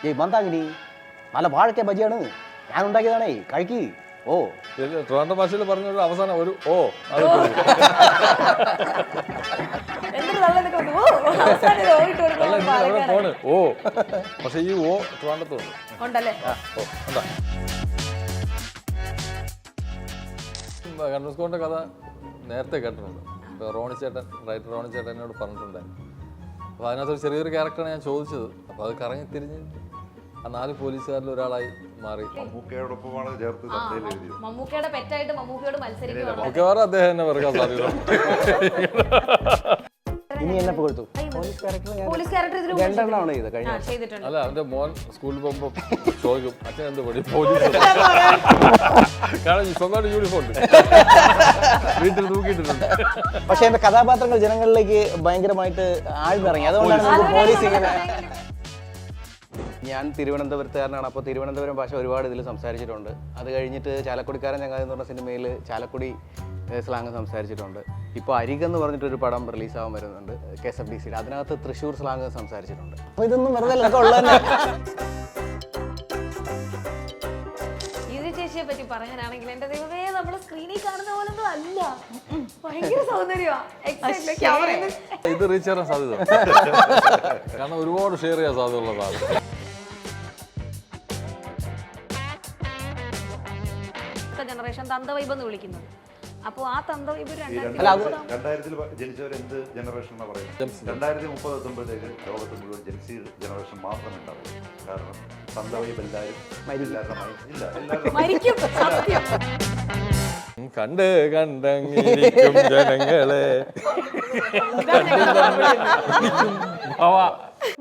ഏയ് മന്ദാകിനി നല്ല വാഴക്ക ബജിയാണ്, ഞാൻ ഉണ്ടാക്കിയതാണേ, കഴിക്ക്. ഓ ട്രിവാൻഡ്രം ഭാഷയിൽ പറഞ്ഞൊരു അവസാനം ഒരു ഓ അത് അവിടെ പോണ് ഓ. പക്ഷെ ഈ ഓ ട്രിവാൻഡ്രത്തുണ്ട്. ഉണ്ടല്ലേ? ഓ എന്താ കണ്ണൂസ്കോണിന്റെ കഥ നേരത്തെ കേട്ടിട്ടുണ്ട്. ഇപ്പോൾ റോണി ചേട്ടൻ, റൈറ്റർ റോണി ചേട്ടൻ എന്നോട് പറഞ്ഞിട്ടുണ്ടായിരുന്നു. അപ്പോൾ അതിനകത്തൊരു ചെറിയൊരു ക്യാരക്ടറാണ് ഞാൻ ചോദിച്ചത്. അപ്പോൾ അത് കറങ്ങി തിരിഞ്ഞ് ആ 4 പോലീസുകാരിൽ ഒരാളായി മാറി. മമ്മൂക്കയോടൊപ്പമാണ് ചേർത്ത് തമിഴിൽ എഴുതിയത്. മമ്മൂക്കയുടെ പെറ്റായിട്ട് മമ്മൂക്കയോട് മത്സരിക്കുകയാണ്. മിക്കവാറും അദ്ദേഹം എന്നെ വെറുക്കാൻ സാധ്യത. ഇനി എന്നെ കൊടുത്തു പോലീസ് ക്യാരക്ടർ ഇതിന് രണ്ടെണ്ണമാണ് ചെയ്തത് കഴിഞ്ഞ ചെയ്തിട്ടുണ്ട്. അല്ല, അവന്റെ മോൻ സ്കൂളിൽ പോകുമ്പോ ചോദിക്കും അച്ഛൻ എന്ത് പടി പോലീസ്. കാരണം സ്വന്തമായിട്ട് യൂണിഫോം ഉണ്ട്, വീട്ടിൽ തൂക്കിയിട്ടുണ്ട്. പക്ഷെ എന്റെ കഥാപാത്രങ്ങൾ ജനങ്ങളിലേക്ക് ഭയങ്കരമായിട്ട് ആഴ്ന്നിറങ്ങി. അതുകൊണ്ടാണ് നമുക്ക് പോലീസ് ഇങ്ങനെ. ഞാൻ തിരുവനന്തപുരത്തുകാരനാണ്, അപ്പോൾ തിരുവനന്തപുരം ഭാഷ ഒരുപാട് ഇതിൽ സംസാരിച്ചിട്ടുണ്ട്. അത് കഴിഞ്ഞിട്ട് ചാലക്കുടിക്കാരൻ ചങ്ങാതി എന്ന് പറഞ്ഞ സിനിമയിൽ ചാലക്കുടി സ്ലാങ് സംസാരിച്ചിട്ടുണ്ട്. ഇപ്പോൾ അരികെന്ന് പറഞ്ഞിട്ടൊരു പടം റിലീസാവാൻ വരുന്നുണ്ട് KSFDCയുടെ, അതിനകത്ത് തൃശ്ശൂർ സ്ലാങ് സംസാരിച്ചിട്ടുണ്ട്. അപ്പോൾ ഇതൊന്നും വെറുതെ അല്ല, ഉള്ളത്. ഇത് ചേച്ചിയെ പറ്റി പറയാനാണെങ്കിൽ എന്റെ ദൈവമേ, നമ്മള് സ്ക്രീനിൽ കാണുന്ന പോലൊന്നും അല്ല, ഭയങ്കര സൗന്ദര്യമാണ്. ഇത് റീച്ച് ചെയ്യാൻ സാധ്യത, കാരണം ഒരുപാട് ഷെയർ ചെയ്യാൻ സാധ്യതയുള്ളതാണ്. ജനറേഷൻ തന്തവൈബ് എന്ന് വിളിക്കുന്നത്. അപ്പോൾ ആ തന്തവൈബ് 2000 ജനിച്ചവർ എന്ത് ജനറേഷൻ എന്നാ പറയുന്നത്? 2030 എത്തുമ്പോഴത്തേക്ക് ലോകത്ത് മുഴുവൻ ജെൻസി ജനറേഷൻ മാത്രമേ ഉണ്ടാവുള്ളൂ. കാരണം തന്തവൈബ് എല്ലാവരും മരിക്കും. സത്യം. കണ്ട് കണ്ടങ്ങിരിക്കും ജനങ്ങളെ.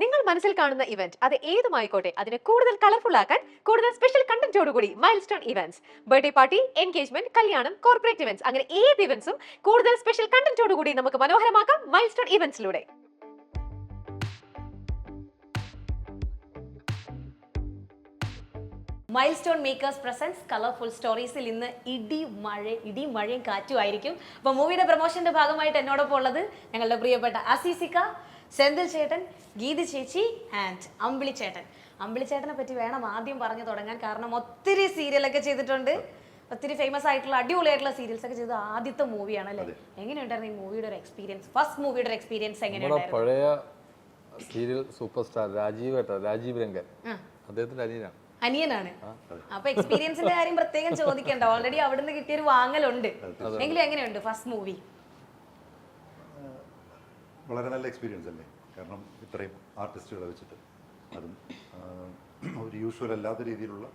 നിങ്ങൾ മനസ്സിൽ കാണുന്ന ഇവന്റ് അത് ഏതുമായിക്കോട്ടെ, അതിനെ കൂടുതൽ കളർഫുൾ ആക്കാൻ കൂടുതൽ സ്പെഷ്യൽ കണ്ടന്റോടുകൂടി Milestone Events, birthday party, engagement, കല്യാണം, കോർപ്പറേറ്റ് ഇവന്റ്സ്, അങ്ങനെ ഏത് ഇവന്റ്സും കൂടുതൽ സ്പെഷ്യൽ കണ്ടന്റോടുകൂടി നമുക്ക് മനോഹരമാക്കാം മൈൽസ്റ്റോൺ ഇവന്റ്സിലൂടെ. മൈൽസ്റ്റോൺ മേക്കേഴ്സ് പ്രസൻസ് കളർഫുൾ സ്റ്റോറീസിൽ ഇന്ന് ഇടിയും മഴയും കാറ്റും ആയിരിക്കും. അപ്പോൾ മൂവിയുടെ പ്രൊമോഷന്റെ ഭാഗമായിട്ട് എന്നോടൊപ്പം ഉള്ളത് ഞങ്ങളുടെ പ്രിയപ്പെട്ട അസീസിക്ക, സെന്തിൽ ചേട്ടൻ, ഗീതി ചേച്ചി ആൻഡ് അമ്പിളി ചേട്ടൻ. അമ്പിളി ചേട്ടനെ പറ്റി വേണം ആദ്യം പറഞ്ഞു തുടങ്ങാൻ, കാരണം ഒത്തിരി സീരിയലൊക്കെ ചെയ്തിട്ടുണ്ട്, ഒത്തിരി ഫേമസ് ആയിട്ടുള്ള അടിപൊളിയായിട്ടുള്ള സീരിയൽസ് ഒക്കെ ചെയ്ത ആദ്യത്തെ മൂവിയാണ് അല്ലേ? എങ്ങനെയുണ്ടായിരുന്നു ഈ മൂവിയുടെ ഒരു എക്സ്പീരിയൻസ്, ഫസ്റ്റ് മൂവിയുടെ ഒരു എക്സ്പീരിയൻസ് എങ്ങനെയുണ്ടായിരുന്നു? പഴയ serial super star Rajeev Rangan, അദ്ദേഹത്തിന്റെ അനിയനാണ്. അപ്പൊ എക്സ്പീരിയൻസിന്റെ കാര്യം പ്രത്യേകം ചോദിക്കണ്ട, ഓൾറെഡി അവിടുന്ന് കിട്ടിയൊരു വാങ്ങലുണ്ട്. എങ്കിലും എങ്ങനെയുണ്ട് ഫസ്റ്റ് മൂവി? വളരെ നല്ല എക്സ്പീരിയൻസ് അല്ലേ? കാരണം ഇത്രയും ആർട്ടിസ്റ്റുകളെ വെച്ചിട്ട്, അതും ഒരു യൂഷ്വൽ അല്ലാത്ത രീതിയിലുള്ള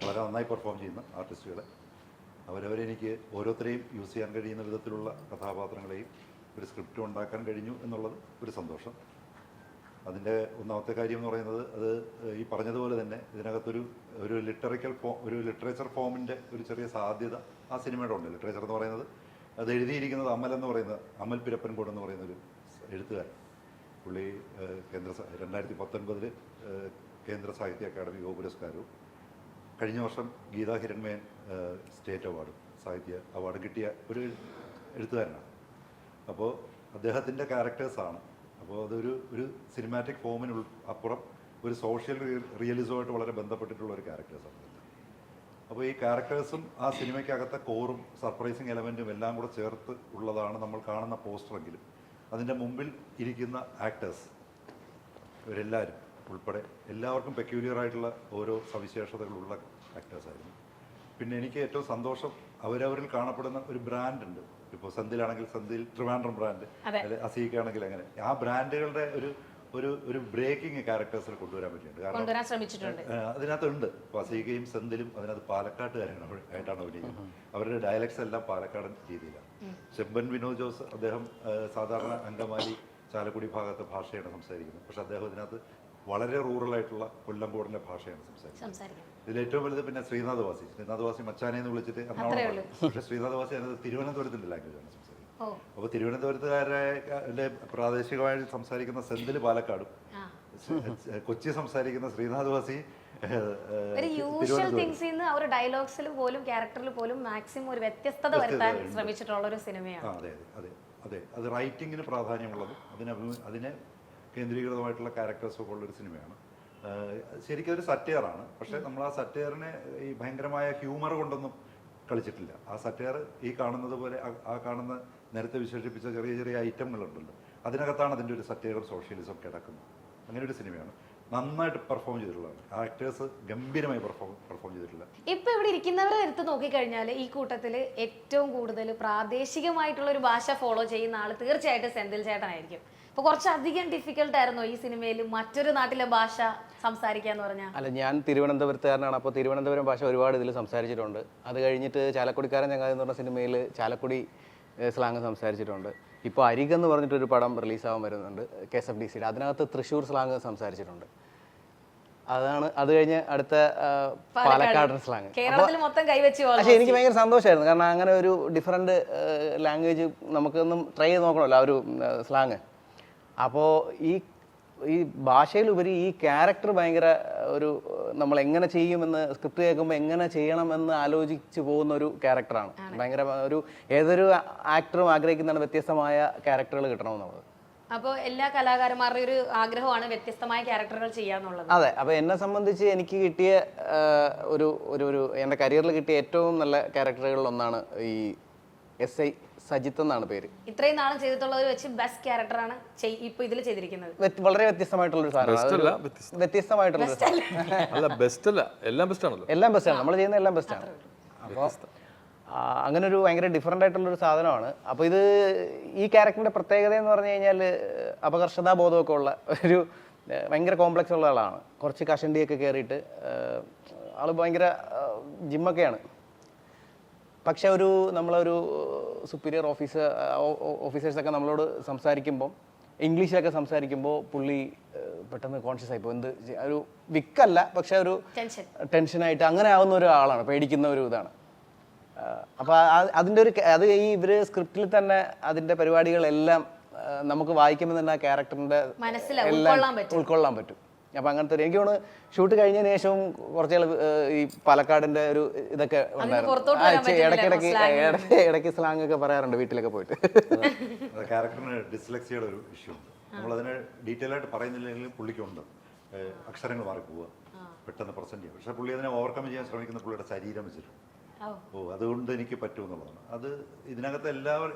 വളരെ നന്നായി പെർഫോം ചെയ്യുന്ന ആർട്ടിസ്റ്റുകളെ അവരെനിക്ക് ഓരോരുത്തരെയും യൂസ് ചെയ്യാൻ കഴിയുന്ന വിധത്തിലുള്ള കഥാപാത്രങ്ങളെയും ഒരു സ്ക്രിപ്റ്റ് ഉണ്ടാക്കാൻ കഴിഞ്ഞു എന്നുള്ളത് ഒരു സന്തോഷം. അതിൻ്റെ ഒന്നാമത്തെ കാര്യം എന്ന് പറയുന്നത്, അത് ഈ പറഞ്ഞതുപോലെ തന്നെ ഇതിനകത്തൊരു ലിറ്ററേച്ചർ ഫോമിൻ്റെ ഒരു ചെറിയ സാധ്യത ആ സിനിമയുടെ ഉണ്ട്. ലിറ്ററേച്ചർ എന്ന് പറയുന്നത് അത് എഴുതിയിരിക്കുന്നത് അമൽ പിരപ്പൻകോട് എന്ന് പറയുന്ന ഒരു എഴുത്തുകാരൻ. പുള്ളി 2019 കേന്ദ്ര സാഹിത്യ അക്കാദമി പുരസ്കാരവും കഴിഞ്ഞ വർഷം ഗീതാ ഹിരൺമയൻ സ്റ്റേറ്റ് അവാർഡും സാഹിത്യ അവാർഡ് കിട്ടിയ ഒരു എഴുത്തുകാരനാണ്. അപ്പോൾ അദ്ദേഹത്തിൻ്റെ ക്യാരക്ടേഴ്സാണ്. അപ്പോൾ ഒരു സിനിമാറ്റിക് ഫോമിന് അപ്പുറം ഒരു സോഷ്യൽ റിയലിസവുമായിട്ട് വളരെ ബന്ധപ്പെട്ടിട്ടുള്ള ഒരു ക്യാരക്ടേഴ്സാണ്. അപ്പോൾ ഈ ക്യാരക്ടേഴ്സും ആ സിനിമയ്ക്കകത്തെ കോറും സർപ്രൈസിങ് എലമെൻറ്റും എല്ലാം കൂടെ ചേർത്ത് ഉള്ളതാണ് നമ്മൾ കാണുന്ന പോസ്റ്ററെങ്കിലും അതിൻ്റെ മുമ്പിൽ ഇരിക്കുന്ന ആക്ടേഴ്സ് ഇവരെല്ലാവരും ഉൾപ്പെടെ എല്ലാവർക്കും പെക്യൂലിയറായിട്ടുള്ള ഓരോ സവിശേഷതകളുള്ള ആക്ടേഴ്സായിരുന്നു. പിന്നെ എനിക്ക് ഏറ്റവും സന്തോഷം അവരവരിൽ കാണപ്പെടുന്ന ഒരു ബ്രാൻഡ് ഉണ്ട്. ഇപ്പോൾ സെന്തിലാണെങ്കിൽ സെന്തിൽ ട്രിവാൻഡ്രം ബ്രാൻഡ്, അസീക്കാണെങ്കിൽ അങ്ങനെ ആ ബ്രാൻഡുകളുടെ ഒരു ബ്രേക്കിംഗ് ക്യാരക്ടേഴ്സിൽ കൊണ്ടുവരാൻ പറ്റിയിട്ടുണ്ട്. കാരണം അതിനകത്തുണ്ട്. ഇപ്പോൾ അസീക്കയും സെന്തിലും അതിനകത്ത് പാലക്കാട്ടുകാരായിട്ടാണ് അഭിനയിക്കുന്നത്. അവരുടെ ഡയലക്ട്സ് എല്ലാം പാലക്കാടൻ രീതിയിലാണ്. ചെമ്പൻ വിനോദ് ജോസ് അദ്ദേഹം സാധാരണ അങ്കമാലി ചാലക്കുടി ഭാഗത്തെ ഭാഷയാണ് സംസാരിക്കുന്നത്. പക്ഷെ അദ്ദേഹം ഇതിനകത്ത് വളരെ റൂറലായിട്ടുള്ള കൊല്ലംകോടിൻ്റെ ഭാഷയാണ് സംസാരിക്കുന്നത്. ഇതിലേറ്റവും വലുത് പിന്നെ ശ്രീനാഥ് വാസി മച്ചാനെ എന്ന് വിളിച്ചിട്ട് എറണാകുളം. പക്ഷേ ശ്രീനാഥ് വാസി അതിനകത്ത് തിരുവനന്തപുരത്തിൻ്റെ ലാംഗ്വേജാണ് സംസാരിക്കുന്നത്. അപ്പോൾ തിരുവനന്തപുരത്തുകാരുടെ പ്രാദേശികമായി സംസാരിക്കുന്ന സെന്തിൽ പാലക്കാടും കൊച്ചി സംസാരിക്കുന്ന ശ്രീനാഥ് വാസി ഡയലോഗ്സിൽ പോലും ക്യാരക്ടറിൽ പോലും മാക്സിമം ഒരു വ്യത്യസ്തത വരുത്താൻ ശ്രമിച്ചിട്ടുള്ള ഒരു സിനിമയാണ്. അതെ, അത് റൈറ്റിങ്ങിന് പ്രാധാന്യമുള്ളതും അതിനെ കേന്ദ്രീകൃതമായിട്ടുള്ള ക്യാരക്ടേഴ്സൊക്കെ ഉള്ളൊരു സിനിമയാണ്. ശരിക്കും ഒരു സറ്റയറാണ്. പക്ഷെ നമ്മൾ ആ സറ്റയറിനെ ഈ ഭയങ്കരമായ ഹ്യൂമർ കൊണ്ടൊന്നും കളിച്ചിട്ടില്ല. ആ സറ്റയർ ഈ കാണുന്നത് പോലെ ആ കാണുന്ന നേരത്തെ വിശേഷിപ്പിച്ച ചെറിയ ചെറിയ ഐറ്റങ്ങളുണ്ടല്ലോ, അതിനകത്താണ് അതിൻ്റെ ഒരു സറ്റയറും സോഷ്യലിസം കിടക്കുന്നത്. അങ്ങനെ ഒരു സിനിമയാണ്. നന്നായിട്ട് പെർഫോം ചെയ്തിട്ടുള്ളതാണ്. ആക്ടേഴ്സ് ഗംഭീരമായി പെർഫോം ചെയ്തിട്ടുള്ള. ഇപ്പൊ ഇവിടെ ഇരിക്കുന്നവരെ എടുത്ത് നോക്കിക്കഴിഞ്ഞാൽ ഈ കൂട്ടത്തിൽ ഏറ്റവും കൂടുതൽ പ്രാദേശികമായിട്ടുള്ള ഒരു ഭാഷ ഫോളോ ചെയ്യുന്ന ആൾ തീർച്ചയായിട്ടും സെന്തിൽ ചേട്ടനായിരിക്കും. അപ്പൊ കുറച്ചധികം ഡിഫിക്കൽട്ട് ആയിരുന്നോ ഈ സിനിമയിൽ മറ്റൊരു നാട്ടിലെ ഭാഷ സംസാരിക്കാന്ന് പറഞ്ഞാൽ? അല്ല, ഞാൻ തിരുവനന്തപുരത്തുകാരനാണ്. അപ്പോൾ തിരുവനന്തപുരം ഭാഷ ഒരുപാട് ഇതിൽ സംസാരിച്ചിട്ടുണ്ട്. അത് കഴിഞ്ഞിട്ട് ചാലക്കുടിക്കാരൻ ചങ്ങാതി എന്ന് പറഞ്ഞ സിനിമയിൽ ചാലക്കുടി സ്ലാങ് സംസാരിച്ചിട്ടുണ്ട്. ഇപ്പോൾ അരികെന്ന് പറഞ്ഞിട്ടൊരു പടം റിലീസാവാൻ വരുന്നുണ്ട് KSFDCയുടെ. അതിനകത്ത് തൃശ്ശൂർ സ്ലാങ് സംസാരിച്ചിട്ടുണ്ട്. അത് കഴിഞ്ഞ് അടുത്ത പാലക്കാടൻ സ്ലാങ്. കേരളത്തിൽ മൊത്തം കൈവച്ചു. പക്ഷേ എനിക്ക് ഭയങ്കര സന്തോഷമായിരുന്നു. കാരണം അങ്ങനെ ഒരു ഡിഫറെൻറ്റ് ലാംഗ്വേജ് നമുക്കൊന്നും ട്രൈ ചെയ്ത് നോക്കണമല്ലോ ആ ഒരു സ്ലാങ്. അപ്പോൾ ഈ ഭാഷയിലുപരി ഈ ക്യാരക്ടർ ഭയങ്കര ഒരു നമ്മൾ എങ്ങനെ ചെയ്യുമെന്ന് സ്ക്രിപ്റ്റ് കേൾക്കുമ്പോൾ എങ്ങനെ ചെയ്യണമെന്ന് ആലോചിച്ച് പോകുന്ന ഒരു ക്യാരക്ടറാണ്. ഭയങ്കര ഏതൊരു ആക്ടറും ആഗ്രഹിക്കുന്നതാണ് വ്യത്യസ്തമായ ക്യാരക്ടറുകൾ കിട്ടണമെന്നുള്ളത്. അപ്പോൾ എല്ലാ കലാകാരന്മാരുടെയും ഒരു ആഗ്രഹമാണ് വ്യത്യസ്തമായ ക്യാരക്ടറുകൾ ചെയ്യാന്നുള്ളത്. അതെ. അപ്പോൾ എന്നെ സംബന്ധിച്ച് എനിക്ക് കിട്ടിയ ഒരു എൻ്റെ കരിയറിൽ കിട്ടിയ ഏറ്റവും നല്ല ക്യാരക്ടറുകളിൽ ഒന്നാണ് ഈ SI സജിത്ത് എന്നാണ് പേര്. ഇത്രയും നാളും ചെയ്തിട്ടുള്ളത് വെച്ച് ബെസ്റ്റ് ക്യാരക്ടറാണ് ഇപ്പൊ ഇതിൽ ചെയ്തിരിക്കുന്നത്. വളരെ വ്യത്യസ്തമായിട്ടുള്ളൊരു സാധനമാണ്. വ്യത്യസ്തമായിട്ടുള്ള അല്ല, ബെസ്റ്റ് അല്ല, എല്ലാം ബെസ്റ്റ് ആണല്ലോ. എല്ലാം ബെസ്റ്റാണ്, നമ്മൾ ചെയ്യുന്ന എല്ലാം ബെസ്റ്റാണ്. അപ്പോൾ അങ്ങനെ ഒരു ഭയങ്കര ഡിഫറെൻ്റ് ആയിട്ടുള്ളൊരു സാധനമാണ്. അപ്പോൾ ഇത് ഈ ക്യാരക്ടറിൻ്റെ പ്രത്യേകത എന്ന് പറഞ്ഞു കഴിഞ്ഞാൽ അപകർഷതാബോധമൊക്കെ ഉള്ള ഒരു ഭയങ്കര കോംപ്ലക്സ് ഉള്ള ആളാണ്. കുറച്ച് കഷണ്ടിയൊക്കെ കയറിയിട്ട് ആൾ ഭയങ്കര ജിമ്മൊക്കെയാണ്. പക്ഷെ നമ്മളൊരു സുപ്പീരിയർ ഓഫീസേഴ്സൊക്കെ നമ്മളോട് സംസാരിക്കുമ്പോൾ ഇംഗ്ലീഷിലൊക്കെ സംസാരിക്കുമ്പോൾ പുള്ളി പെട്ടെന്ന് കോൺഷ്യസ് ആയിപ്പോൾ എന്ത് ഒരു വിക്കല്ല, പക്ഷെ ഒരു ടെൻഷനായിട്ട് അങ്ങനെ ആവുന്ന ഒരു ആളാണ്, പേടിക്കുന്ന ഒരു ഇതാണ്. അപ്പോൾ അതിൻ്റെ അത് ഈ ഇവർ സ്ക്രിപ്റ്റിൽ തന്നെ അതിൻ്റെ പരിപാടികളെല്ലാം നമുക്ക് വായിക്കുമ്പോൾ തന്നെ ആ ക്യാരക്ടറിൻ്റെ എല്ലാം ഉൾക്കൊള്ളാൻ പറ്റും. അപ്പം അങ്ങനത്തെ എനിക്ക് തോന്നുന്നു ഷൂട്ട് കഴിഞ്ഞതിന് ശേഷവും കുറച്ച് ഈ പാലക്കാടിൻ്റെ ഒരു ഇതൊക്കെ ഉണ്ടായിരുന്നു. ഇടയ്ക്ക് സ്ലാങ് ഒക്കെ പറയാറുണ്ട് വീട്ടിലൊക്കെ പോയിട്ട്. ക്യാരക്ടറിന് ഡിസ്ലെക്സിയുടെ ഒരു ഇഷ്യൂ ഉണ്ട്. നമ്മളതിന് ഡീറ്റെയിൽ ആയിട്ട് പറയുന്നില്ലെങ്കിലും പുള്ളിക്കുണ്ട്. അക്ഷരങ്ങൾ മാറി പോവുക, പെട്ടെന്ന് പ്രസന്റ് ചെയ്യുക. പക്ഷേ പുള്ളി അതിനെ ഓവർകം ചെയ്യാൻ ശ്രമിക്കുന്ന പുള്ളിയുടെ ശരീരം വെച്ചിട്ട് അതുകൊണ്ട് എനിക്ക് പറ്റുമെന്നുള്ളതാണ്. അത് ഇതിനകത്ത്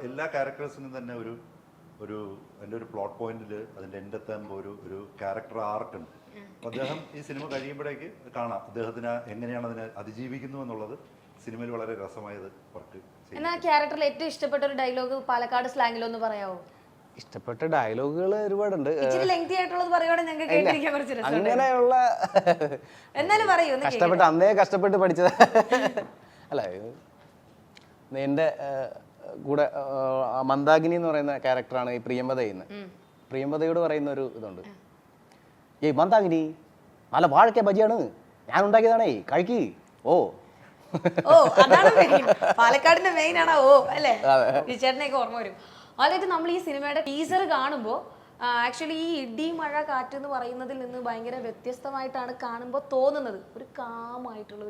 എല്ലാ ക്യാരക്ടേഴ്സിനും തന്നെ അതിൻ്റെ ഒരു പ്ലോട്ട് പോയിന്റിൽ അതിൻ്റെ എൻഡെത്താകുമ്പോൾ ഒരു ക്യാരക്ടർ ആർക്ക് ഉണ്ട്. അപ്പോൾ അദ്ദേഹം ഈ സിനിമ കഴിയുമ്പോഴേക്ക് കാണാം അദ്ദേഹത്തിന് എങ്ങനെയാണ് അതിനെ അതിജീവിക്കുന്നു എന്നുള്ളത് സിനിമയിൽ വളരെ രസമായത് വർക്ക് ചെയ്യും. എന്നാൽ ക്യാരക്ടറിൽ ഏറ്റവും ഇഷ്ടപ്പെട്ട ഒരു ഡയലോഗ് പാലക്കാട് സ്ലാങ്ങിലൊന്ന് പറയാമോ? ഇഷ്ടപ്പെട്ട ഡയലോഗുകൾ ഒരുപാടുണ്ട്. അങ്ങനെയുള്ള കഷ്ടപ്പെട്ട് പഠിച്ചത് അല്ല. എൻ്റെ കൂടെ മന്ദാകിനി എന്ന് പറയുന്ന ക്യാരക്ടറാണ് ഈ പ്രിയംവദ ചെയ്യുന്നത്. പ്രിയംവദയോട് പറയുന്ന ഒരു ഇതുണ്ട്, ഏയ് മന്ദാകിനി നല്ല വാഴക്ക ബജിയാണ് ഞാൻ ഉണ്ടാക്കിയതാണേ കഴിക്ക്. അതാണ് പാലക്കാടിന്റെ മെയിൻ ആണ്. അല്ലേ, ചേട്ടനെയൊക്കെ ഓർമ്മ വരും. അതായത് നമ്മൾ ഈ സിനിമയുടെ ടീസർ കാണുമ്പോൾ ആക്ച്വലി ഈ ഇടി മഴ കാറ്റ് എന്ന് പറയുന്നതിൽ നിന്ന് ഭയങ്കര വ്യത്യസ്തമായിട്ടാണ് കാണുമ്പോൾ തോന്നുന്നത്. ഒരു കാമായിട്ടുള്ള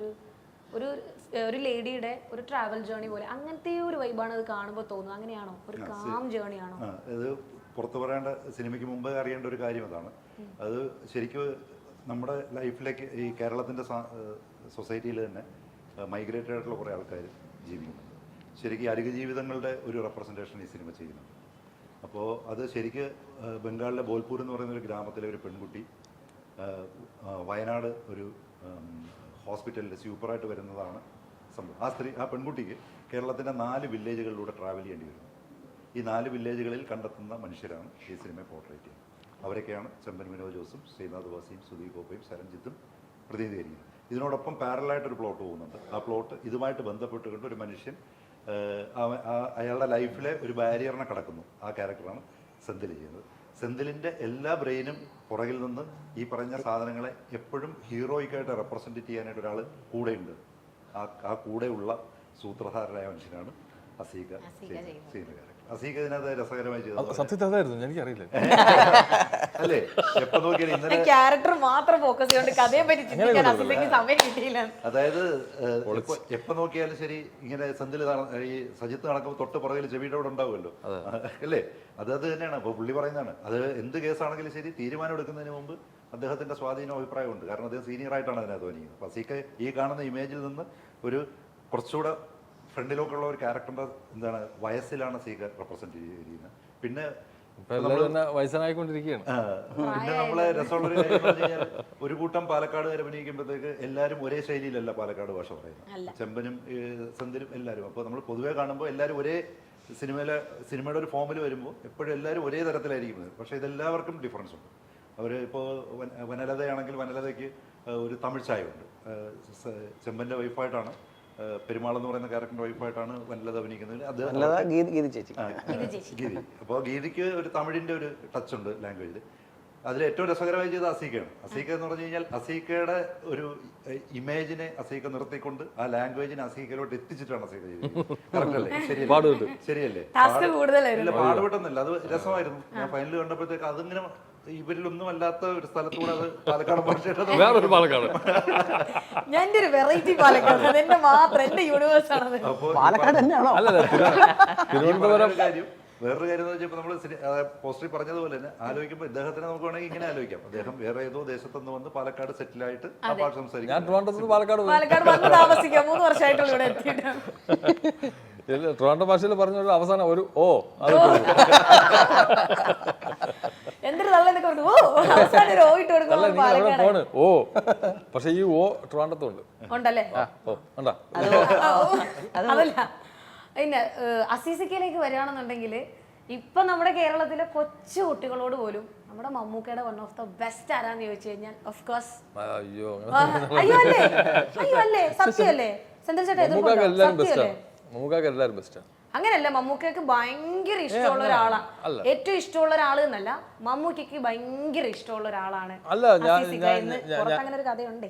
ഒരു ലേഡിയുടെ ഒരു ട്രാവൽ ജേർണി പോലെ അങ്ങനത്തെ ഒരു വൈബാണ് അത് കാണുമ്പോൾ തോന്നുന്നത്. അങ്ങനെയാണോ? ഒരു കാം ജേർണി ആണോ? ഇത് പുറത്തു പറയേണ്ട, സിനിമയ്ക്ക് മുമ്പ് അറിയേണ്ട ഒരു കാര്യം അതാണ്. അത് ശരിക്കും നമ്മുടെ ലൈഫിലേക്ക് ഈ കേരളത്തിൻ്റെ സൊസൈറ്റിയിൽ തന്നെ മൈഗ്രേറ്റഡ് ആയിട്ടുള്ള കുറേ ആൾക്കാർ ജീവിക്കുന്നുണ്ട്. ശരിക്കും അരിക ജീവിതങ്ങളുടെ ഒരു റെപ്രസെൻറ്റേഷൻ ഈ സിനിമ ചെയ്യുന്നുണ്ട്. അപ്പോൾ അത് ശരിക്ക് ബംഗാളിലെ ബോൽപൂർ എന്ന് പറയുന്ന ഒരു ഗ്രാമത്തിലെ ഒരു പെൺകുട്ടി വയനാട് ഒരു ഹോസ്പിറ്റലിൽ സൂപ്പറായിട്ട് വരുന്നതാണ് സംഭവം. ആ പെൺകുട്ടിക്ക് കേരളത്തിൻ്റെ 4 വില്ലേജുകളിലൂടെ ട്രാവൽ ചെയ്യേണ്ടി വരുന്നു. ഈ 4 വില്ലേജുകളിൽ കണ്ടെത്തുന്ന മനുഷ്യരാണ് ഈ സിനിമയെ പോർട്രേറ്റ് ചെയ്യുന്നത്. അവരൊക്കെയാണ് ചെമ്പൻ വിനോദ് ജോസും ശ്രീനാഥ് വാസിയും സുദീപ് ഗോപയും സരഞ്ജിത്തും പ്രതിനിധീകരിക്കുന്നത്. ഇതിനോടൊപ്പം പാരലായിട്ടൊരു പ്ലോട്ട് പോകുന്നുണ്ട്. ആ പ്ലോട്ട് ഇതുമായിട്ട് ബന്ധപ്പെട്ടുകൊണ്ട് ഒരു മനുഷ്യൻ അയാളുടെ ലൈഫിലെ ഒരു ബാരിയറിനെ കടക്കുന്നു. ആ ക്യാരക്ടറാണ് സെന്തിൽ ചെയ്യുന്നത്. സെന്തിലിൻ്റെ എല്ലാ ബ്രെയിനും പുറകിൽ നിന്ന് ഈ പറഞ്ഞ സാധനങ്ങളെ എപ്പോഴും ഹീറോയിക്കായിട്ട് റെപ്രസെൻറ്റ് ചെയ്യാനായിട്ട് ഒരാൾ കൂടെയുണ്ട്. ആ കൂടെയുള്ള സൂത്രധാരനായ മനുഷ്യനാണ് അസീക ചെയ്യുന്ന ക്യാരക്ടർ. അസീക ഇതിനകത്ത് രസകരമായി ചെയ്തത് സത്യത്തായിരുന്നു, എനിക്കറിയില്ല. അല്ലേ, എപ്പോൾ നോക്കിയാലും ഇന്നലെ ക്യാരക്ടർ മാത്രം ഫോക്കസ് ചെയ്തുകൊണ്ട് കഥയെ പറ്റി ചിന്തിക്കാൻ അസീകയ്ക്ക് സമയം കിട്ടിയില്ല. അതായത് എപ്പോൾ നോക്കിയാലും ശരി ഇങ്ങനെ സെന്തിൽ ഈ സജിത്ത് നടക്കുമ്പോൾ തൊട്ട് പുറകിൽ ചെവിയുടെ അവിടെ ഉണ്ടാവുമല്ലോ, അല്ലേ? അത് തന്നെയാണ്. അപ്പോൾ പുള്ളി പറയുന്നതാണ്, അത് എന്ത് കേസാണെങ്കിലും ശരി തീരുമാനം എടുക്കുന്നതിന് മുമ്പ് അദ്ദേഹത്തിൻ്റെ സ്വാധീനം അഭിപ്രായമുണ്ട്. കാരണം അദ്ദേഹം സീനിയറായിട്ടാണ് അതിനകത്ത് തോന്നിയത്. അപ്പോൾ അസീക്ക ഈ കാണുന്ന ഇമേജിൽ നിന്ന് ഒരു കുറച്ചുകൂടെ ഫ്രണ്ടിലോട്ടുള്ള ഒരു ക്യാരക്ടറിൻ്റെ എന്താണ് വയസ്സിലാണ് അസീക്ക റെപ്രസെൻറ്റ് ചെയ്തിരിക്കുന്നത്. പിന്നെ എല്ലാവരും തന്നെ വയസ്സനായിക്കൊണ്ടിരിക്കുകയാണ്. പിന്നെ നമ്മളെ രസമുള്ളൊരു കാര്യം എന്ന് പറഞ്ഞു കഴിഞ്ഞാൽ ഒരു കൂട്ടം പാലക്കാടുകാർ അഭിനയിക്കുമ്പോഴത്തേക്ക് എല്ലാവരും ഒരേ ശൈലിയിലല്ല പാലക്കാട് ഭാഷ പറയുന്നത്. ചെമ്പനും സെന്തിലും എല്ലാവരും. അപ്പോൾ നമ്മൾ പൊതുവെ കാണുമ്പോൾ എല്ലാവരും ഒരേ സിനിമയുടെ ഒരു ഫോമിൽ വരുമ്പോൾ എപ്പോഴും എല്ലാവരും ഒരേ തരത്തിലായിരിക്കുന്നത്. പക്ഷേ ഇതെല്ലാവർക്കും ഡിഫറൻസ് ഉണ്ട്. അവർ ഇപ്പോൾ വനലതയാണെങ്കിൽ വനലതയ്ക്ക് ഒരു തമിഴ് ചായയുണ്ട്. ചെമ്പൻ്റെ വൈഫായിട്ടാണ് പെരുമാൾ എന്ന് പറയുന്ന ക്യാരക്ടറിന്റെ വൈഫായിട്ടാണ് വനലത അഭിനയിക്കുന്നത്. ഗീതി. അപ്പോൾ ഗീതിക്ക് ഒരു തമിഴിന്റെ ഒരു ടച്ച് ഉണ്ട് ലാംഗ്വേജിൽ. അതിൽ ഏറ്റവും രസകരമായി ചെയ്ത അസീക്കയാണ്. അസീക്ക എന്ന് പറഞ്ഞു കഴിഞ്ഞാൽ അസീക്കയുടെ ഒരു ഇമേജിനെ അസീക്ക നിർത്തിക്കൊണ്ട് ആ ലാംഗ്വേജിനെ അസീക്കയിലോട്ട് എത്തിച്ചിട്ടാണ് അസീക്ക ചെയ്തത്. കറക്റ്റ് അല്ലേ? ശരിയല്ലേ? പാടുപെട്ടെന്നല്ല, അത് രസമായിരുന്നു. ഞാൻ ഫൈനൽ കണ്ടപ്പോഴത്തേക്ക് അതിങ്ങനെ ഇവരിലൊന്നും അല്ലാത്ത ഒരു സ്ഥലത്തൂടെ അത് പാലക്കാട് ഭാഷയുടെ വേറൊരു പാലക്കാട്. ഞാൻ ഒരു വെറൈറ്റി പാലക്കാട്, അതെന്റെ മാത്രം എന്റെ യൂണിവേഴ്സ് ആണ്. പാലക്കാട് തന്നെയാണോ? തിരുവനന്തപുരം കാര്യം. വേറൊരു കാര്യം എന്ന് വെച്ചാൽ നമ്മൾ പോസ്റ്ററിൽ പറഞ്ഞതുപോലെ തന്നെ ആലോചിക്കുമ്പോൾ ഇദ്ദേഹത്തിനെ നമുക്ക് വേണമെങ്കിൽ ഇങ്ങനെ ആലോചിക്കാം. അദ്ദേഹം വേറെ ഏതോ ദേശത്തുനിന്ന് വന്ന് പാലക്കാട് സെറ്റിലായിട്ട് ആ ഭാഷ സംസാരിക്കും. ഞാൻ ട്രിവാൻഡ്രത്ത് പാലക്കാട് വന്ന് താമസിക്കാം. 3 വർഷമായിട്ടുള്ള ഇവിടെ എത്തിയിട്ട് ട്രിവാൻഡ്രം ഭാഷയിൽ പറഞ്ഞ അവസാനം ഒരു ഓ അത് എന്തൊരു തള്ളെന്നൊക്കെ പറഞ്ഞു. ഓ അവസാനം ഒരു ഓ ഇട്ട് കൊടുക്കും ഫോണ് ഓ. പക്ഷെ ഈ ഓ ട്രിവാൻഡ്രത്തുണ്ട് ഉണ്ടല്ലേ? ഓ ഉണ്ടാ. അതല്ല, പിന്നെ അസീസിക്കയിലേക്ക് വരികയാണെന്നുണ്ടെങ്കിൽ ഇപ്പൊ നമ്മുടെ കേരളത്തിലെ കൊച്ചു കുട്ടികളോട് പോലും നമ്മുടെ മമ്മൂക്കയുടെ വൺ ഓഫ് ദ ബെസ്റ്റ് ആരാന്ന് ചോദിച്ചു കഴിഞ്ഞാൽ ഓഫ് കോഴ്സ് അയ്യോ അല്ലേ? സത്യമല്ലേ സെന്തിൽ ചേട്ടാ? മമ്മൂക്കാക്ക് എല്ലാവരും ബെസ്റ്റാണ്. അങ്ങനെയല്ല, മമ്മൂക്കയ്ക്ക് ഭയങ്കര ഇഷ്ടമുള്ള ഒരാളാണ്. ഏറ്റവും ഇഷ്ടമുള്ള ഒരാൾ എന്നല്ല, മമ്മൂക്കയ്ക്ക് ഭയങ്കര ഇഷ്ടമുള്ള ഒരാളാണ്. അങ്ങനെ ഒരു കഥയുണ്ടേ.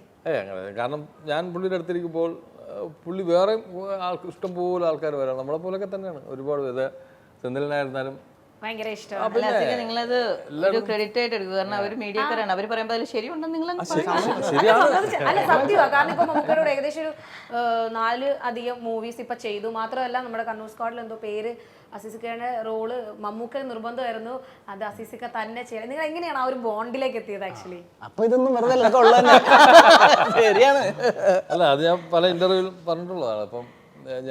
കാരണം ഞാൻ പുള്ളിയുടെ അടുത്തിരിക്കുമ്പോൾ പുള്ളി വേറെ ഇഷ്ടം പോലെ ആൾക്കാർ വരാം. നമ്മളെ പോലൊക്കെ തന്നെയാണ് ഒരുപാട് പേര്. സെന്തിലിനായിരുന്നാലും ഭയങ്കര ഇഷ്ടമാണ്. നിങ്ങളത് ഒരു ക്രെഡിറ്റ് ആയിട്ട് എടുക്കുക. കാരണം അവർ മീഡിയക്കാരാണ്. അവർ പറയുമ്പോൾ അതിൽ ശരിയുണ്ടെന്ന് നിങ്ങൾ അല്ല സത്യമാണ്. കാരണം ഇപ്പൊ മമ്മൂക്കയോട് ഏകദേശം ഒരു 4 അധികം മൂവീസ് ഇപ്പൊ ചെയ്തു. മാത്രമല്ല നമ്മുടെ കണ്ണൂർ സ്ക്വാഡിൽ എന്തോ പേര് അസീസിക്കയുടെ റോള് മമ്മൂക്ക നിർബന്ധമായിരുന്നു, അത് അസീസിക്ക തന്നെ ചെയ്യണം. നിങ്ങൾ എങ്ങനെയാണ് ആ ഒരു ബോണ്ടിലേക്ക് എത്തിയത് ആക്ച്വലി? അപ്പൊ ഇതൊന്നും വെറുതെ ശരിയാണ്. അല്ല, അത് ഞാൻ പല ഇന്റർവ്യൂവിൽ പറഞ്ഞിട്ടുള്ളതാണ്. അപ്പം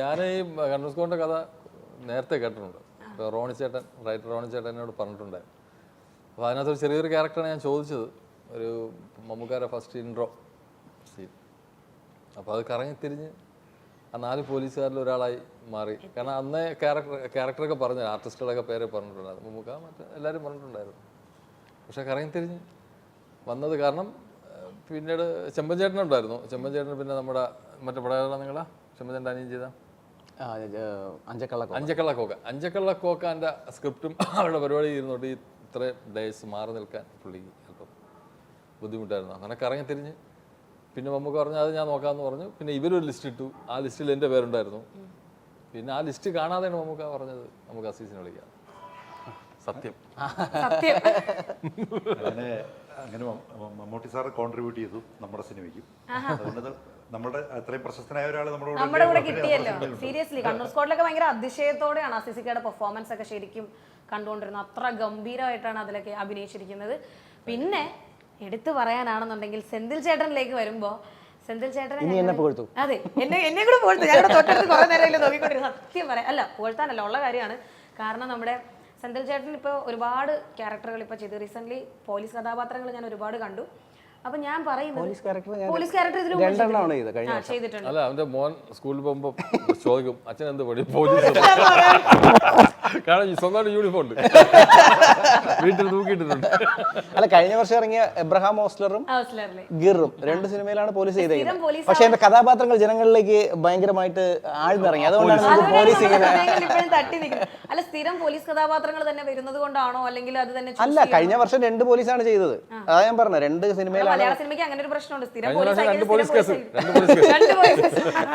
ഞാൻ ഈ കണ്ണൂർ സ്ക്വാഡിന്റെ കഥ നേരത്തെ കേട്ടിട്ടുണ്ട്. ഇപ്പോൾ റൈറ്റർ റോണി ചേട്ടൻ എന്നോട് പറഞ്ഞിട്ടുണ്ടായിരുന്നു. അപ്പോൾ അതിനകത്തൊരു ചെറിയൊരു ക്യാരക്ടറാണ് ഞാൻ ചോദിച്ചത്, ഒരു മമ്മൂക്കാരുടെ ഫസ്റ്റ് ഇൻട്രോ സീൻ. അപ്പോൾ അത് കറങ്ങിത്തിരിഞ്ഞ് ആ 4 പോലീസുകാരിൽ ഒരാളായി മാറി. കാരണം അന്നേ ക്യാരക്ടറൊക്കെ പറഞ്ഞു, ആർട്ടിസ്റ്റുകളൊക്കെ പേര് പറഞ്ഞിട്ടുണ്ടായിരുന്നു. മമ്മൂക്ക മറ്റേ എല്ലാവരും പറഞ്ഞിട്ടുണ്ടായിരുന്നു. പക്ഷെ കറങ്ങിത്തിരിഞ്ഞ് വന്നത് കാരണം പിന്നീട് ചെമ്പൻ ചേട്ടനുണ്ടായിരുന്നു. ചെമ്പൻ ചേട്ടന് പിന്നെ നമ്മുടെ മറ്റേ പടം നിങ്ങളാ ചെമ്പൻ ചേട്ടൻ അനിയൻ ചെയ്ത അഞ്ചക്കള്ളക്കോക്കാൻ്റെ സ്ക്രിപ്റ്റും അവരുടെ പരിപാടി ഇരുന്നോട്ട് ഈ ഇത്രയും ഡേയ്സ് മാറി നിൽക്കാൻ പുള്ളിക്ക് അല്പം ബുദ്ധിമുട്ടായിരുന്നു. അങ്ങനെ കറങ്ങിത്തിരിഞ്ഞ് പിന്നെ നമുക്ക് പറഞ്ഞു അത് ഞാൻ നോക്കാമെന്ന് പറഞ്ഞു. പിന്നെ ഇവരൊരു ലിസ്റ്റ് ഇട്ടു. ആ ലിസ്റ്റിൽ എൻ്റെ പേരുണ്ടായിരുന്നു. പിന്നെ ആ ലിസ്റ്റ് കാണാതെയാണ് നമുക്ക് പറഞ്ഞത് നമുക്ക് അസീസിനെ വിളിക്കാം. സത്യം അങ്ങനെ മമ്മൂട്ടി സാറ് കോൺട്രിബ്യൂട്ട് ചെയ്തു നമ്മുടെ സിനിമയ്ക്കും. അതുകൊണ്ട് നമ്മുടെ അത്രയും പ്രശസ്തനായ ഒരാൾ നമ്മുടെ കൂടെ കിട്ടിയല്ലോ. സീരിയസ്ലി കണ്ണൂർ സ്ക്വാഡിലൊക്കെ ഭയങ്കര അതിശയത്തോടെയാണ് അസീസിക്കയുടെ പെർഫോമൻസ് ഒക്കെ ശരിക്കും കണ്ടുകൊണ്ടിരുന്നത്. അത്ര ഗംഭീരമായിട്ടാണ് അതിലൊക്കെ അഭിനയിച്ചിരിക്കുന്നത്. പിന്നെ എടുത്തു പറയാനാണെന്നുണ്ടെങ്കിൽ സെന്തിൽ ചേട്ടനിലേക്ക് വരുമ്പോ സെന്തിൽ ചേട്ടനെ അതെ എന്നെ കൂടെ പുകഴ്ത്തു. ഞങ്ങളുടെ തൊട്ടടുത്ത് കുറെ നേരം നോക്കിക്കൊണ്ടിരുന്നു. സത്യം പറയാം, അല്ല പുകഴ്ത്താനല്ല, ഉള്ള കാര്യമാണ്. കാരണം നമ്മുടെ സെന്തിൽ ചേട്ടൻ ഇപ്പോൾ ഒരുപാട് ക്യാരക്ടറുകൾ ഇപ്പോൾ ചെയ്തു. റീസെന്റ് പോലീസ് കഥാപാത്രങ്ങൾ ഞാൻ ഒരുപാട് കണ്ടു. അപ്പൊ ഞാൻ പറയുന്നത് പോലീസ് ക്യാരക്ടർ ചെയ്തിട്ടുണ്ട്. അല്ല, അവന്റെ മോൻ സ്കൂളിൽ പോകുമ്പോ ചോദിക്കും അച്ഛൻ എന്ത് പഠി പോലീസ്. കാരണം സ്വന്തമായിട്ട് യൂണിഫോം ഉണ്ട്, വീട്ടിൽ തൂക്കിയിട്ടുണ്ട്. അല്ല, കഴിഞ്ഞ വർഷം ഇറങ്ങിയ എബ്രഹാം ഓസ്ലറും ഗിറും 2 സിനിമയിലാണ് പോലീസ് ചെയ്തേക്കുന്നത്. പക്ഷെ എന്റെ കഥാപാത്രങ്ങൾ ജനങ്ങളിലേക്ക് ഭയങ്കരമായിട്ട് ആഴ്ന്നിറങ്ങി. അതുകൊണ്ടാണ് പോലീസ് ഇങ്ങനെ തട്ടി നിൽക്കുന്നത്. അല്ല, സ്ഥിരം പോലീസ് കഥാപാത്രങ്ങൾ തന്നെ വരുന്നത് കൊണ്ടാണോ അല്ലെങ്കിൽ അത് തന്നെ? അല്ല, കഴിഞ്ഞ വർഷം 2 പോലീസാണ് ചെയ്തത്. അതാ ഞാൻ പറഞ്ഞത്, 2 സിനിമയിലാണ്. മലയാള സിനിമയ്ക്ക് അങ്ങനെ ഒരു പ്രശ്നമുണ്ട്, സ്ഥിരം